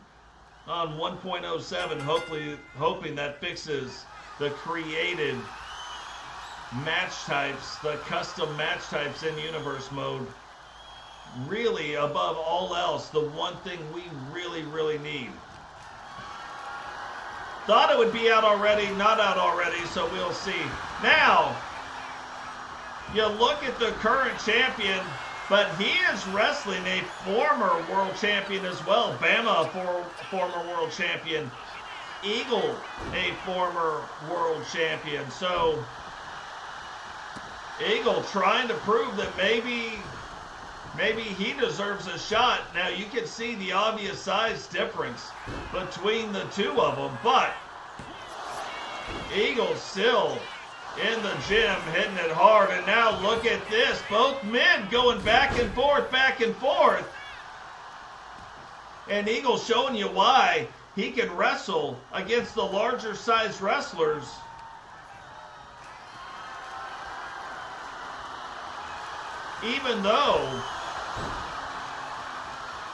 Speaker 1: on 1.07, hoping that fixes the created match types, the custom match types in universe mode. Really, above all else, the one thing we really need. Thought it would be out already, not out already, so we'll see. Now, you look at the current champion, but he is wrestling a former world champion as well. Bama, a former world champion. Eagle, a former world champion. So, Eagle trying to prove that maybe he deserves a shot. Now you can see the obvious size difference between the two of them, but Eagle still in the gym hitting it hard. And now look at this, both men going back and forth. And Eagle showing you why he can wrestle against the larger sized wrestlers. Even though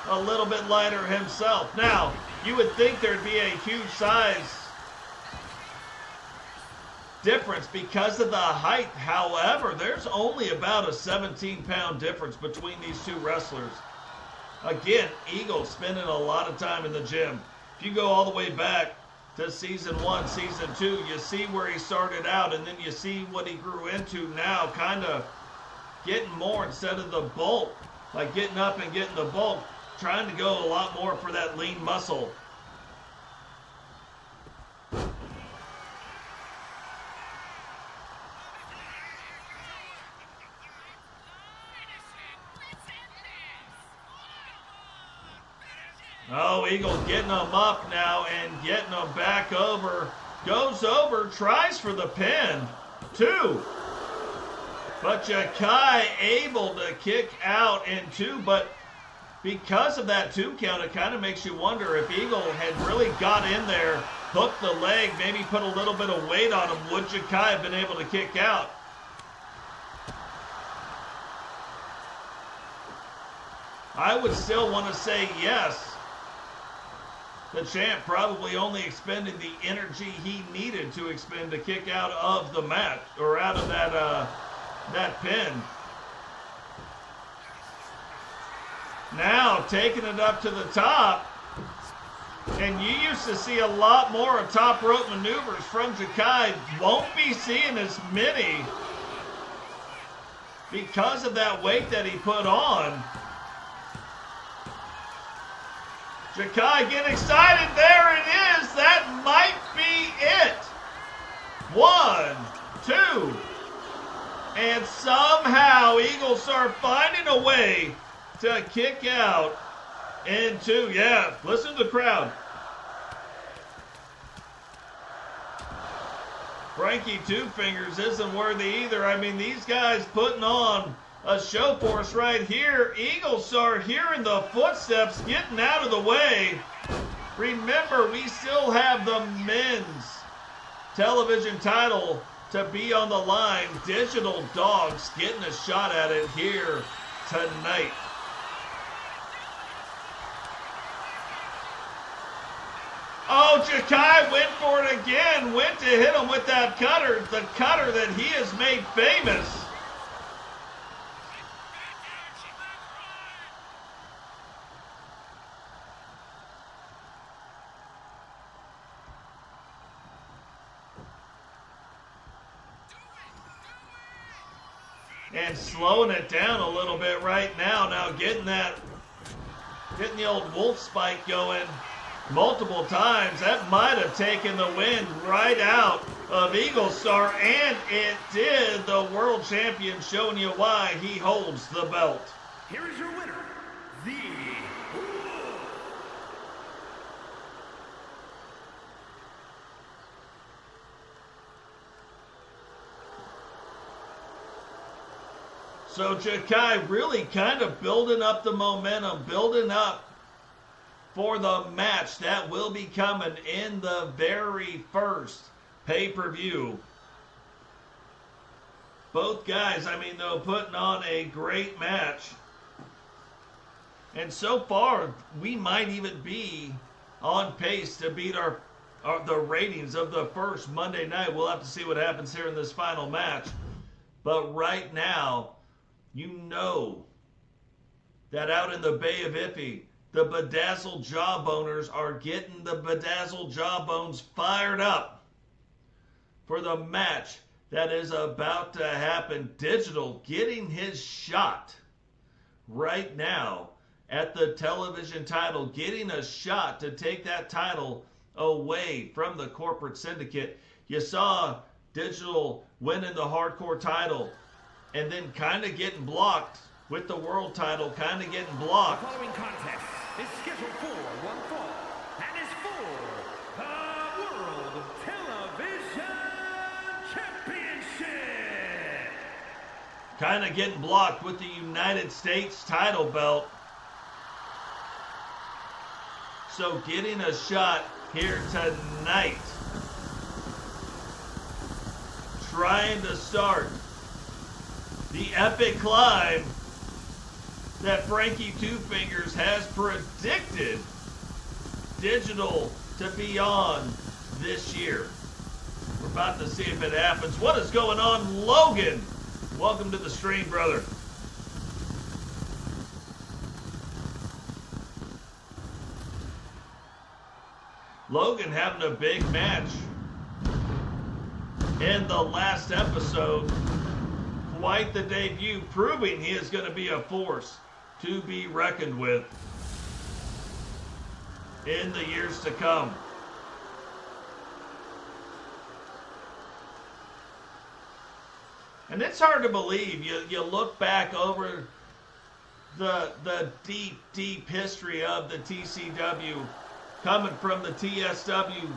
Speaker 1: a little bit lighter himself. Now, you would think there'd be a huge size difference because of the height. However, there's only about a 17-pound difference between these two wrestlers. Again, Eagle spending a lot of time in the gym. If you go all the way back to season 1, season 2, you see where he started out, and then you see what he grew into now, kind of getting more instead of the bulk, like getting up and getting the bulk, trying to go a lot more for that lean muscle. Oh, Eagle getting him up now and getting him back over. Goes over, tries for the pin. 2. But Jahki able to kick out in 2, but because of that 2 count, it kind of makes you wonder if Eagle had really got in there, hooked the leg, maybe put a little bit of weight on him, would Jahki have been able to kick out? I would still want to say yes. The champ probably only expended the energy he needed to expend to kick out of the match, or out of that pin. Now taking it up to the top. And you used to see a lot more of top rope maneuvers from Jahki. Won't be seeing as many because of that weight that he put on. Jahki getting excited. There it is. That might be it. 1, 2. And somehow Eagles are finding a way to kick out into, yeah, listen to the crowd. Frankie Two Fingers isn't worthy either. I mean, these guys putting on a show for us right here. Eagles are hearing the footsteps getting out of the way. Remember, we still have the men's television title to be on the line. Digital Dogs getting a shot at it here tonight. Oh, Jahki went for it again. Went to hit him with that cutter. The cutter that he has made famous. And slowing it down a little bit right now. Now getting the old wolf spike going multiple times. That might have taken the wind right out of Eagle Star, and it did. The world champion showing you why he holds the belt.
Speaker 2: Here is your winner, the
Speaker 1: So Jahki really kind of building up the momentum, building up for the match that will be coming in the very first pay-per-view. Both guys, I mean, though, putting on a great match. And so far, we might even be on pace to beat the ratings of the first Monday night. We'll have to see what happens here in this final match. But right now, you know that out in the Bay of Iffy, the Bedazzled Jawboners are getting the Bedazzled Jawbones fired up for the match that is about to happen. Digital getting his shot right now at the television title, getting a shot to take that title away from the corporate syndicate. You saw Digital winning the hardcore title and then kind of getting blocked with the world title, kind of getting blocked.
Speaker 2: The following contest is scheduled for one fall and is for the World Television Championship.
Speaker 1: Kind of getting blocked with the United States title belt. So getting a shot here tonight. Trying to start the epic climb that Frankie Two Fingers has predicted Digital to be on this year. We're about to see if it happens. What is going on, Logan? Welcome to the stream, brother. Logan having a big match in the last episode. Quite the debut, proving he is going to be a force to be reckoned with in the years to come. And it's hard to believe. You look back over the deep, deep history of the TCW, coming from the TSW,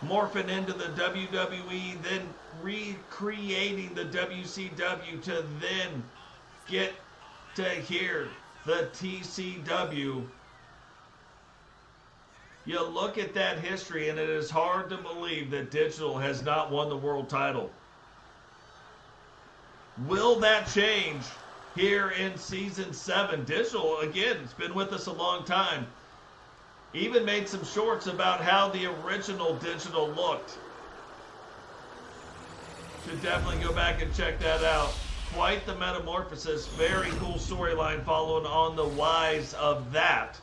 Speaker 1: morphing into the WWE, then recreating the WCW to then get to here, the TCW. You look at that history and it is hard to believe that Digital has not won the world title. Will that change here in season 7? Digital, again, it's been with us a long time. Even made some shorts about how the original Digital looked. Should definitely go back and check that out. Quite the metamorphosis. Very cool storyline following on the whys of that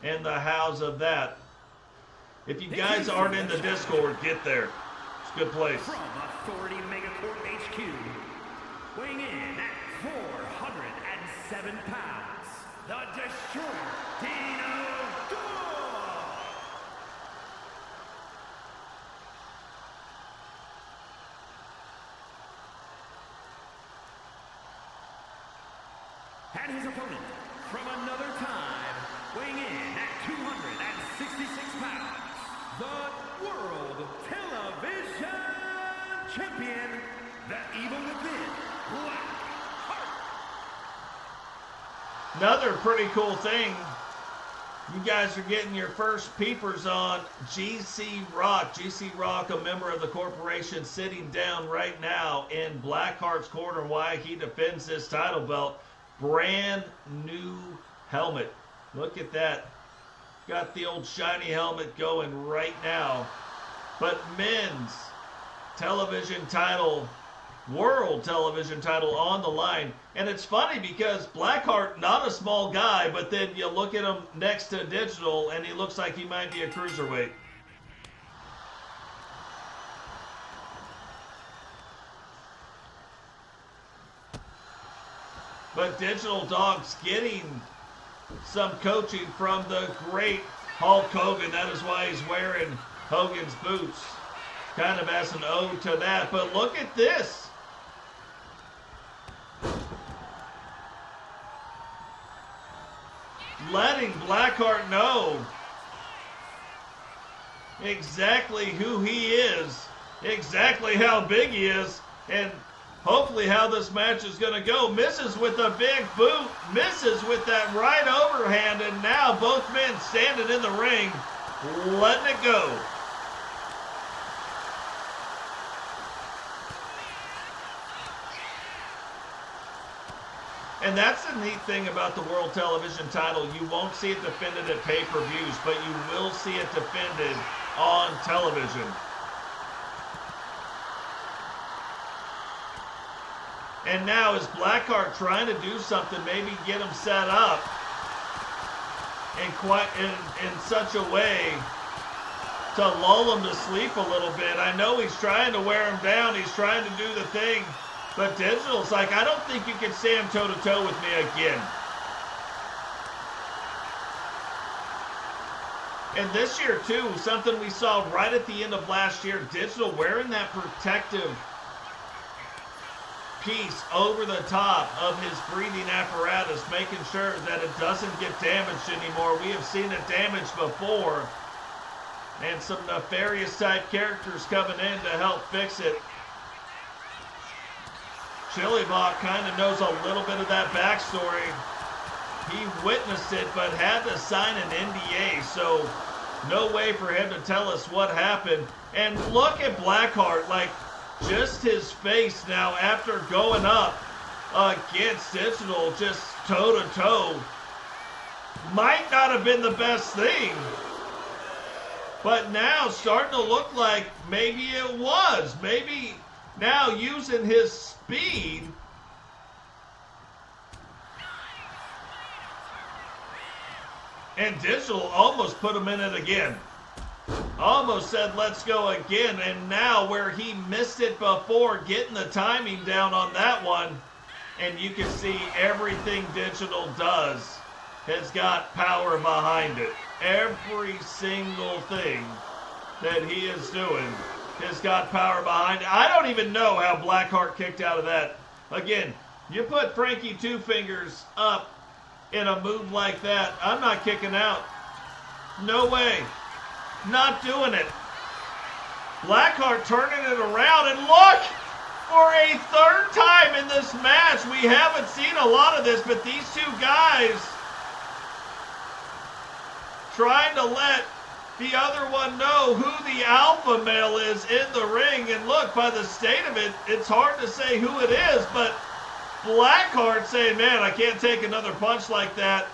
Speaker 1: and the hows of that. If you guys aren't in the Discord, get there. It's a good place.
Speaker 2: From Authority Megacorp HQ, weighing in at 407 pounds, the Destroyer, Dino Dog. And his opponent, from another time, weighing in at 266 pounds, the World Television Champion, the Evil Within, Blaq.
Speaker 1: Another pretty cool thing, you guys are getting your first peepers on GC Rock. GC Rock, a member of the corporation, sitting down right now in Blackheart's corner while he defends this title belt. Brand new helmet. Look at that. Got the old shiny helmet going right now. But men's television title, world television title on the line. And it's funny because Blackheart, not a small guy, but then you look at him next to Digital and he looks like he might be a cruiserweight. But Digital Dog's getting some coaching from the great Hulk Hogan. That is why he's wearing Hogan's boots. Kind of as an ode to that. But look at this. Letting Blackheart know exactly who he is, exactly how big he is, and hopefully how this match is going to go. Misses with a big boot, misses with that right overhand, and now both men standing in the ring, letting it go. And that's the neat thing about the World Television title. You won't see it defended at pay-per-views, but you will see it defended on television. And now is Blackheart trying to do something, maybe get him set up in such a way to lull him to sleep a little bit. I know he's trying to wear him down. He's trying to do the thing. But Digital's like, I don't think you can stand toe-to-toe with me again. And this year, too, something we saw right at the end of last year, Digital wearing that protective piece over the top of his breathing apparatus, making sure that it doesn't get damaged anymore. We have seen it damaged before. And some nefarious type characters coming in to help fix it. Chilibot kind of knows a little bit of that backstory. He witnessed it, but had to sign an NDA, so no way for him to tell us what happened. And look at Blackheart, like just his face now after going up against Digital, just toe-to-toe. Might not have been the best thing, but now starting to look like maybe it was. Maybe now using his speed and Digital almost put him in it again. Almost said let's go again, and now where he missed it before, getting the timing down on that one, and you can see everything Digital does has got power behind it. Every single thing that he is doing has got power behind it. I don't even know how Blackheart kicked out of that. Again, you put Frankie Two Fingers up in a move like that, I'm not kicking out. No way. Not doing it. Blackheart turning it around, and look! For a third time in this match, we haven't seen a lot of this, but these two guys trying to let the other one know who the alpha male is in the ring. And look, by the state of it, it's hard to say who it is, but Blackheart saying, man, I can't take another punch like that.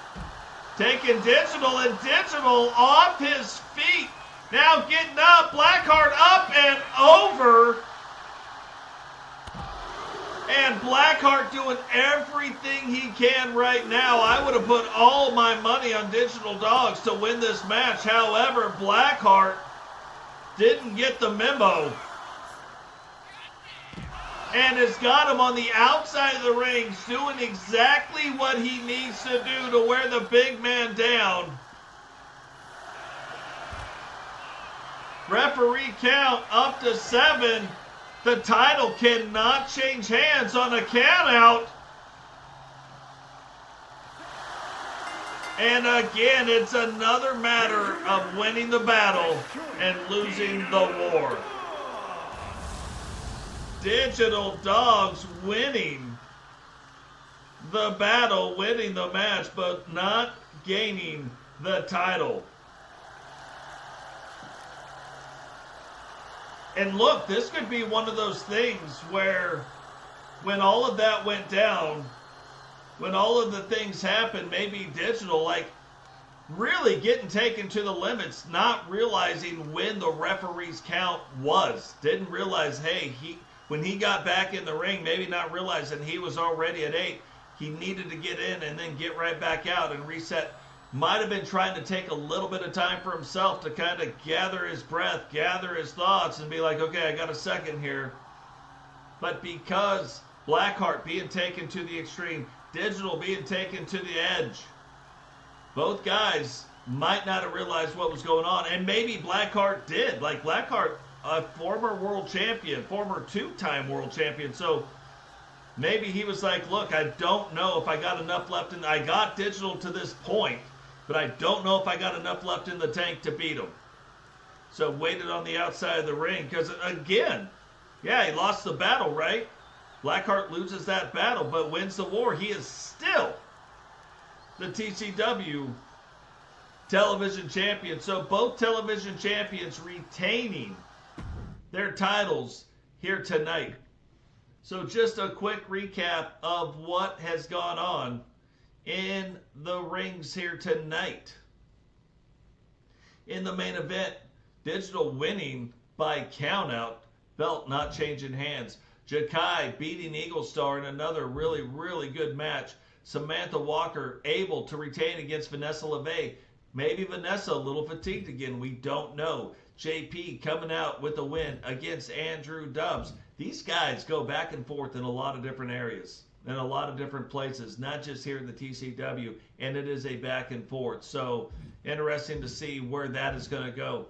Speaker 1: Taking Digital, and Digital off his feet. Now getting up, Blackheart up and over. And Blackheart doing everything he can right now. I would have put all my money on Digital Dogs to win this match. However, Blackheart didn't get the memo. And has got him on the outside of the ring, doing exactly what he needs to do to wear the big man down. Referee count up to 7. The title cannot change hands on a count out. And again, it's another matter of winning the battle and losing the war. Digital Dogs winning the battle, winning the match, but not gaining the title. And look, this could be one of those things where when all of that went down, when all of the things happened, maybe Digital, like, really getting taken to the limits, not realizing when the referee's count was. Didn't realize, hey, when he got back in the ring, maybe not realizing he was already at 8. He needed to get in and then get right back out and reset. Might have been trying to take a little bit of time for himself to kind of gather his breath, gather his thoughts, and be like, okay, I got a second here. But because Blackheart being taken to the extreme, Digital being taken to the edge, both guys might not have realized what was going on. And maybe Blackheart did. Like, Blackheart, a former world champion, former 2-time world champion. So maybe he was like, look, I don't know if I got enough left in. I got Digital to this point, but I don't know if I got enough left in the tank to beat him. So waited on the outside of the ring. Because, again, yeah, he lost the battle, right? Blackheart loses that battle, but wins the war. He is still the TCW television champion. So both television champions retaining their titles here tonight. So just a quick recap of what has gone on in the rings here tonight. In the main event, Digital winning by countout, belt not changing hands. Jahki beating Eagle Star in another really, really good match. Samantha Walker able to retain against Vanessa Levey. Maybe Vanessa a little fatigued again. We don't know. JP coming out with a win against A.Dubs. These guys go back and forth in a lot of different areas, in a lot of different places, not just here in the TCW, and it is a back and forth. So interesting to see where that is going to go.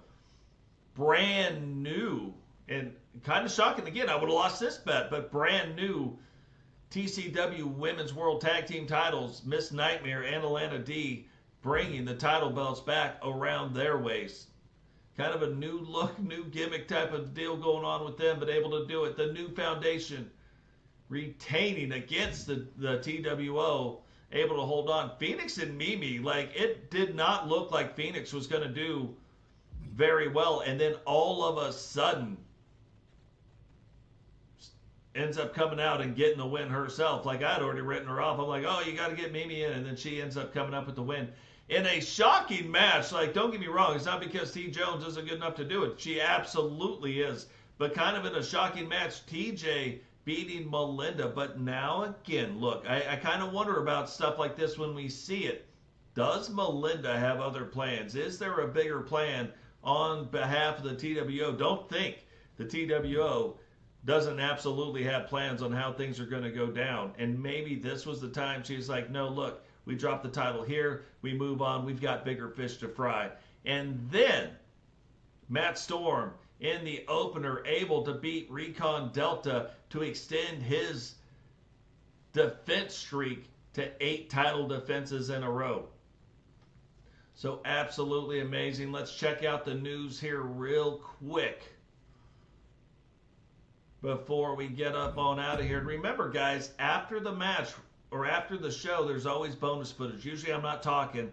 Speaker 1: Brand new, and kind of shocking again, I would have lost this bet, but brand new TCW Women's World Tag Team titles, Miss Nightmare and Alana D bringing the title belts back around their waist. Kind of a new look, new gimmick type of deal going on with them, but able to do it. The new foundation retaining against the TWO, able to hold on. Phoenix and Mimi, like, it did not look like Phoenix was going to do very well, and then all of a sudden ends up coming out and getting the win herself. Like, I'd already written her off. I'm like, oh, you got to get Mimi in, and then she ends up coming up with the win in a shocking match. Like, don't get me wrong, it's not because TJones isn't good enough to do it. She absolutely is, but kind of in a shocking match. TJ beating Melinda, but now again, look, I kind of wonder about stuff like this when we see it. Does Melinda have other plans? Is there a bigger plan on behalf of the TWO? Don't think the TWO doesn't absolutely have plans on how things are going to go down. And maybe this was the time she's like, no, look, we dropped the title here, we move on, we've got bigger fish to fry. And then Matt Storm in the opener able to beat Recon-Delta to extend his defense streak to 8 title defenses in a row. So absolutely amazing. Let's check out the news here real quick before we get up on out of here. And remember, guys, after the match or after the show, there's always bonus footage. Usually I'm not talking,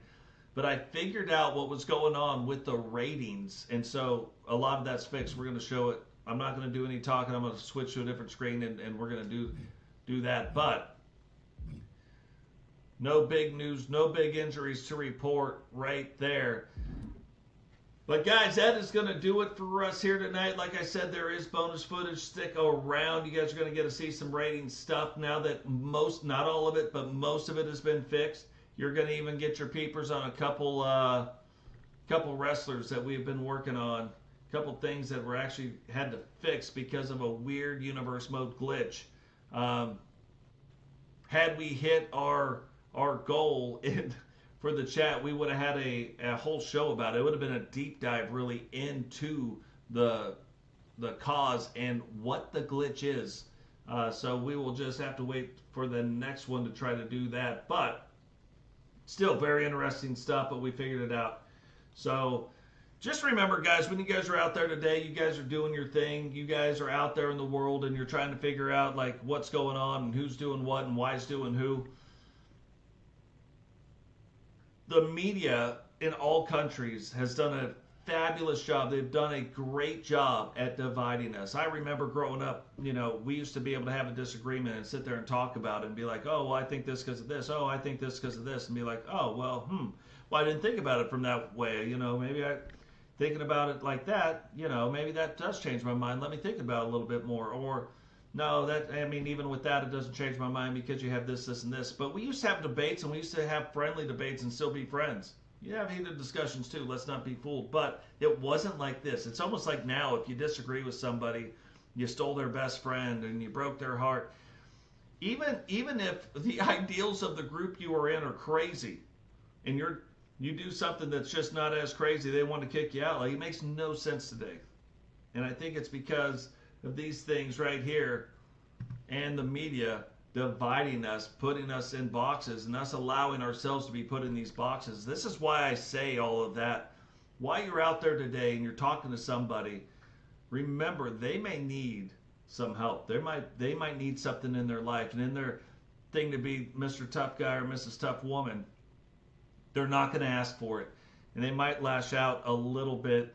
Speaker 1: but I figured out what was going on with the ratings. And so a lot of that's fixed. We're going to show it. I'm not going to do any talking. I'm going to switch to a different screen, and we're going to do that. But no big news, no big injuries to report right there. But guys, that is going to do it for us here tonight. Like I said, there is bonus footage. Stick around. You guys are going to get to see some rating stuff now that not all of it, but most of it has been fixed. You're going to even get your peepers on a couple wrestlers that we've been working on. A couple things that were actually had to fix because of a weird universe mode glitch. Had we hit our goal for the chat, we would have had a whole show about it. It would have been a deep dive really into the cause and what the glitch is. So we will just have to wait for the next one to try to do that. But Still very interesting stuff, but we figured it out. So just remember, guys, when you guys are out there today, you guys are doing your thing. You guys are out there in the world and you're trying to figure out like what's going on and who's doing what and why's doing who. The media in all countries has done a fabulous job. They've done a great job at dividing us. I remember growing up, we used to be able to have a disagreement and sit there and talk about it and be like, oh, well, I think this because of this. Oh, I think this because of this. And be like, oh, well, I didn't think about it from that way. Maybe thinking about it like that, maybe that does change my mind. Let me think about it a little bit more. Or, no, even with that, it doesn't change my mind because you have this, this, and this. But we used to have debates, and we used to have friendly debates and still be friends. You have heated discussions too, let's not be fooled. But it wasn't like this. It's almost like now, if you disagree with somebody, you stole their best friend and you broke their heart. Even if the ideals of the group you are in are crazy, and you do something that's just not as crazy, they want to kick you out. Like, it makes no sense today. And I think it's because of these things right here and the media dividing us, putting us in boxes, and us allowing ourselves to be put in these boxes. This is why I say all of that. While you're out there today and you're talking to somebody, remember they may need some help. They might need something in their life, and in their thing to be Mr. Tough Guy or Mrs. Tough Woman, they're not going to ask for it. And they might lash out a little bit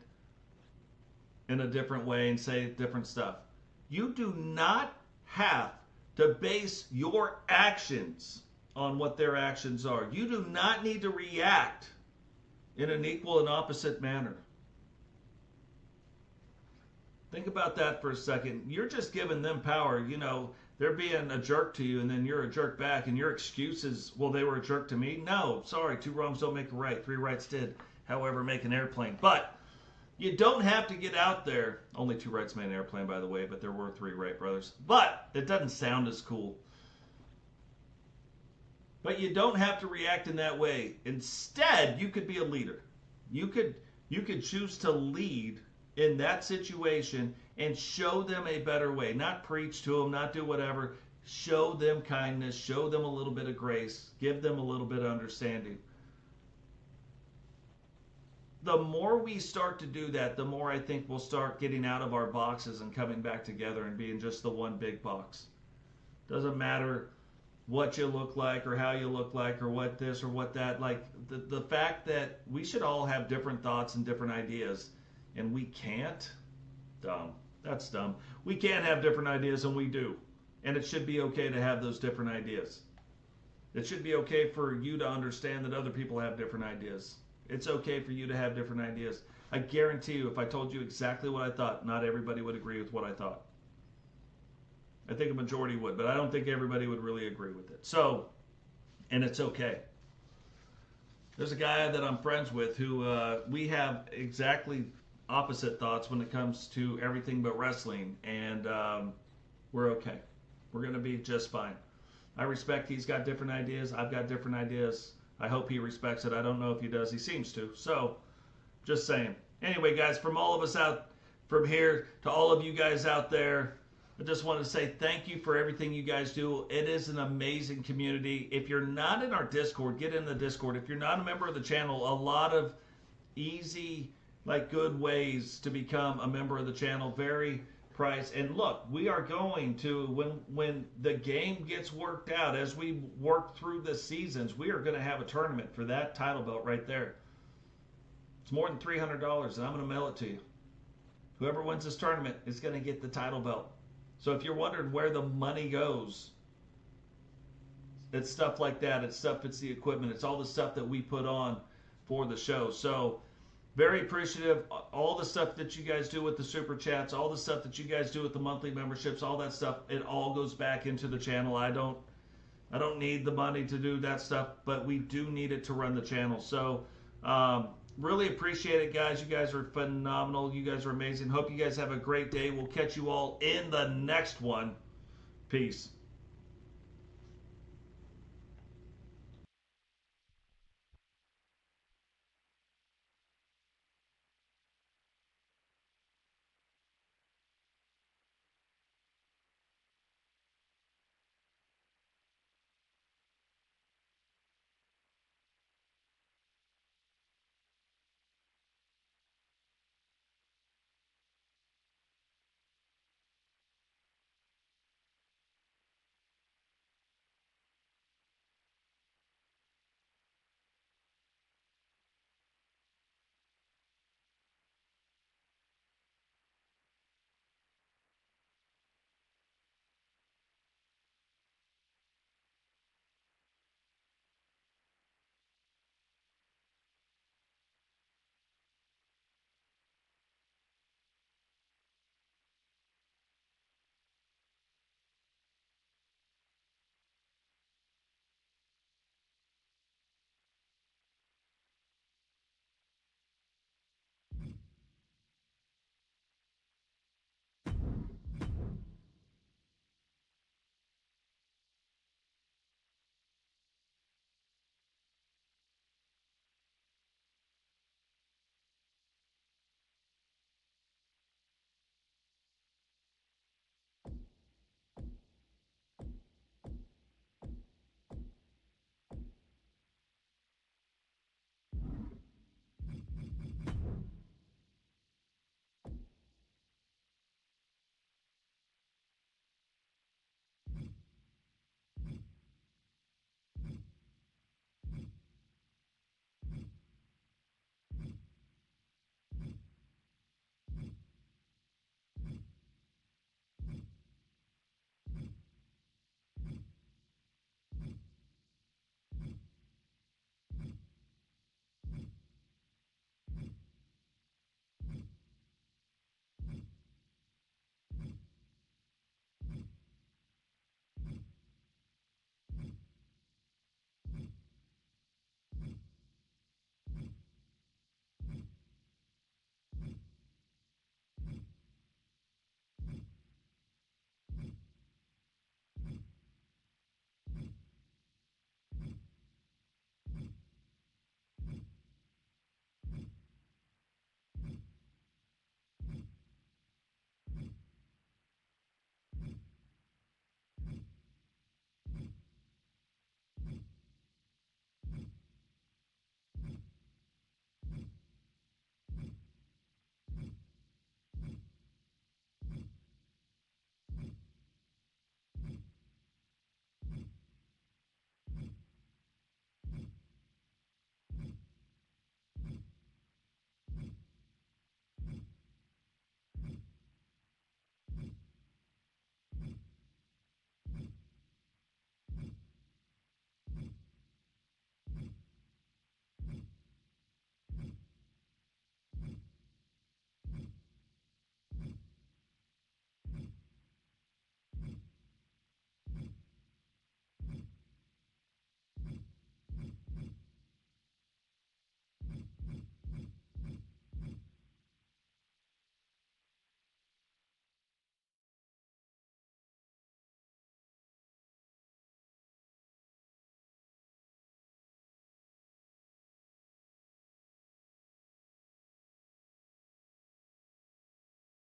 Speaker 1: in a different way and say different stuff. You do not have to base your actions on what their actions are. You do not need to react in an equal and opposite manner. Think about that for a second. You're just giving them power. They're being a jerk to you, and then you're a jerk back, and your excuse is, well, they were a jerk to me. No, sorry, 2 wrongs don't make a right. 3 rights did, however, make an airplane. But you don't have to get out there. Only 2 rights made an airplane, by the way, but there were 3 Wright brothers. But it doesn't sound as cool. But you don't have to react in that way. Instead, you could be a leader. You could choose to lead in that situation and show them a better way. Not preach to them, not do whatever. Show them kindness. Show them a little bit of grace. Give them a little bit of understanding. The more we start to do that, the more I think we'll start getting out of our boxes and coming back together and being just the one big box. Doesn't matter what you look like or how you look like or what this or what that. Like the fact that we should all have different thoughts and different ideas, and we can't. Dumb. That's dumb. We can't have different ideas, and we do. And it should be okay to have those different ideas. It should be okay for you to understand that other people have different ideas. It's okay for you to have different ideas. I guarantee you, if I told you exactly what I thought, not everybody would agree with what I thought. I think a majority would, but I don't think everybody would really agree with it. So, and it's okay. There's a guy that I'm friends with who we have exactly opposite thoughts when it comes to everything but wrestling, and we're okay. We're going to be just fine. I respect he's got different ideas. I've got different ideas. I hope he respects it. I don't know if he does. He seems to. So, just saying. Anyway, guys, from all of us out from here to all of you guys out there, I just want to say thank you for everything you guys do. It is an amazing community. If you're not in our Discord, get in the Discord. If you're not a member of the channel, a lot of easy, good ways to become a member of the channel. Very price. And look, we are going to, when the game gets worked out, as we work through the seasons, we are going to have a tournament for that title belt right there. It's more than $300, and I'm going to mail it to you. Whoever wins this tournament is going to get the title belt. So if you're wondering where the money goes, it's stuff like that. It's the equipment. It's all the stuff that we put on for the show. So very appreciative. All the stuff that you guys do with the super chats, all the stuff that you guys do with the monthly memberships, all that stuff, it all goes back into the channel. I don't need the money to do that stuff, but we do need it to run the channel. So really appreciate it, guys. You guys are phenomenal. You guys are amazing. Hope you guys have a great day. We'll catch you all in the next one. Peace.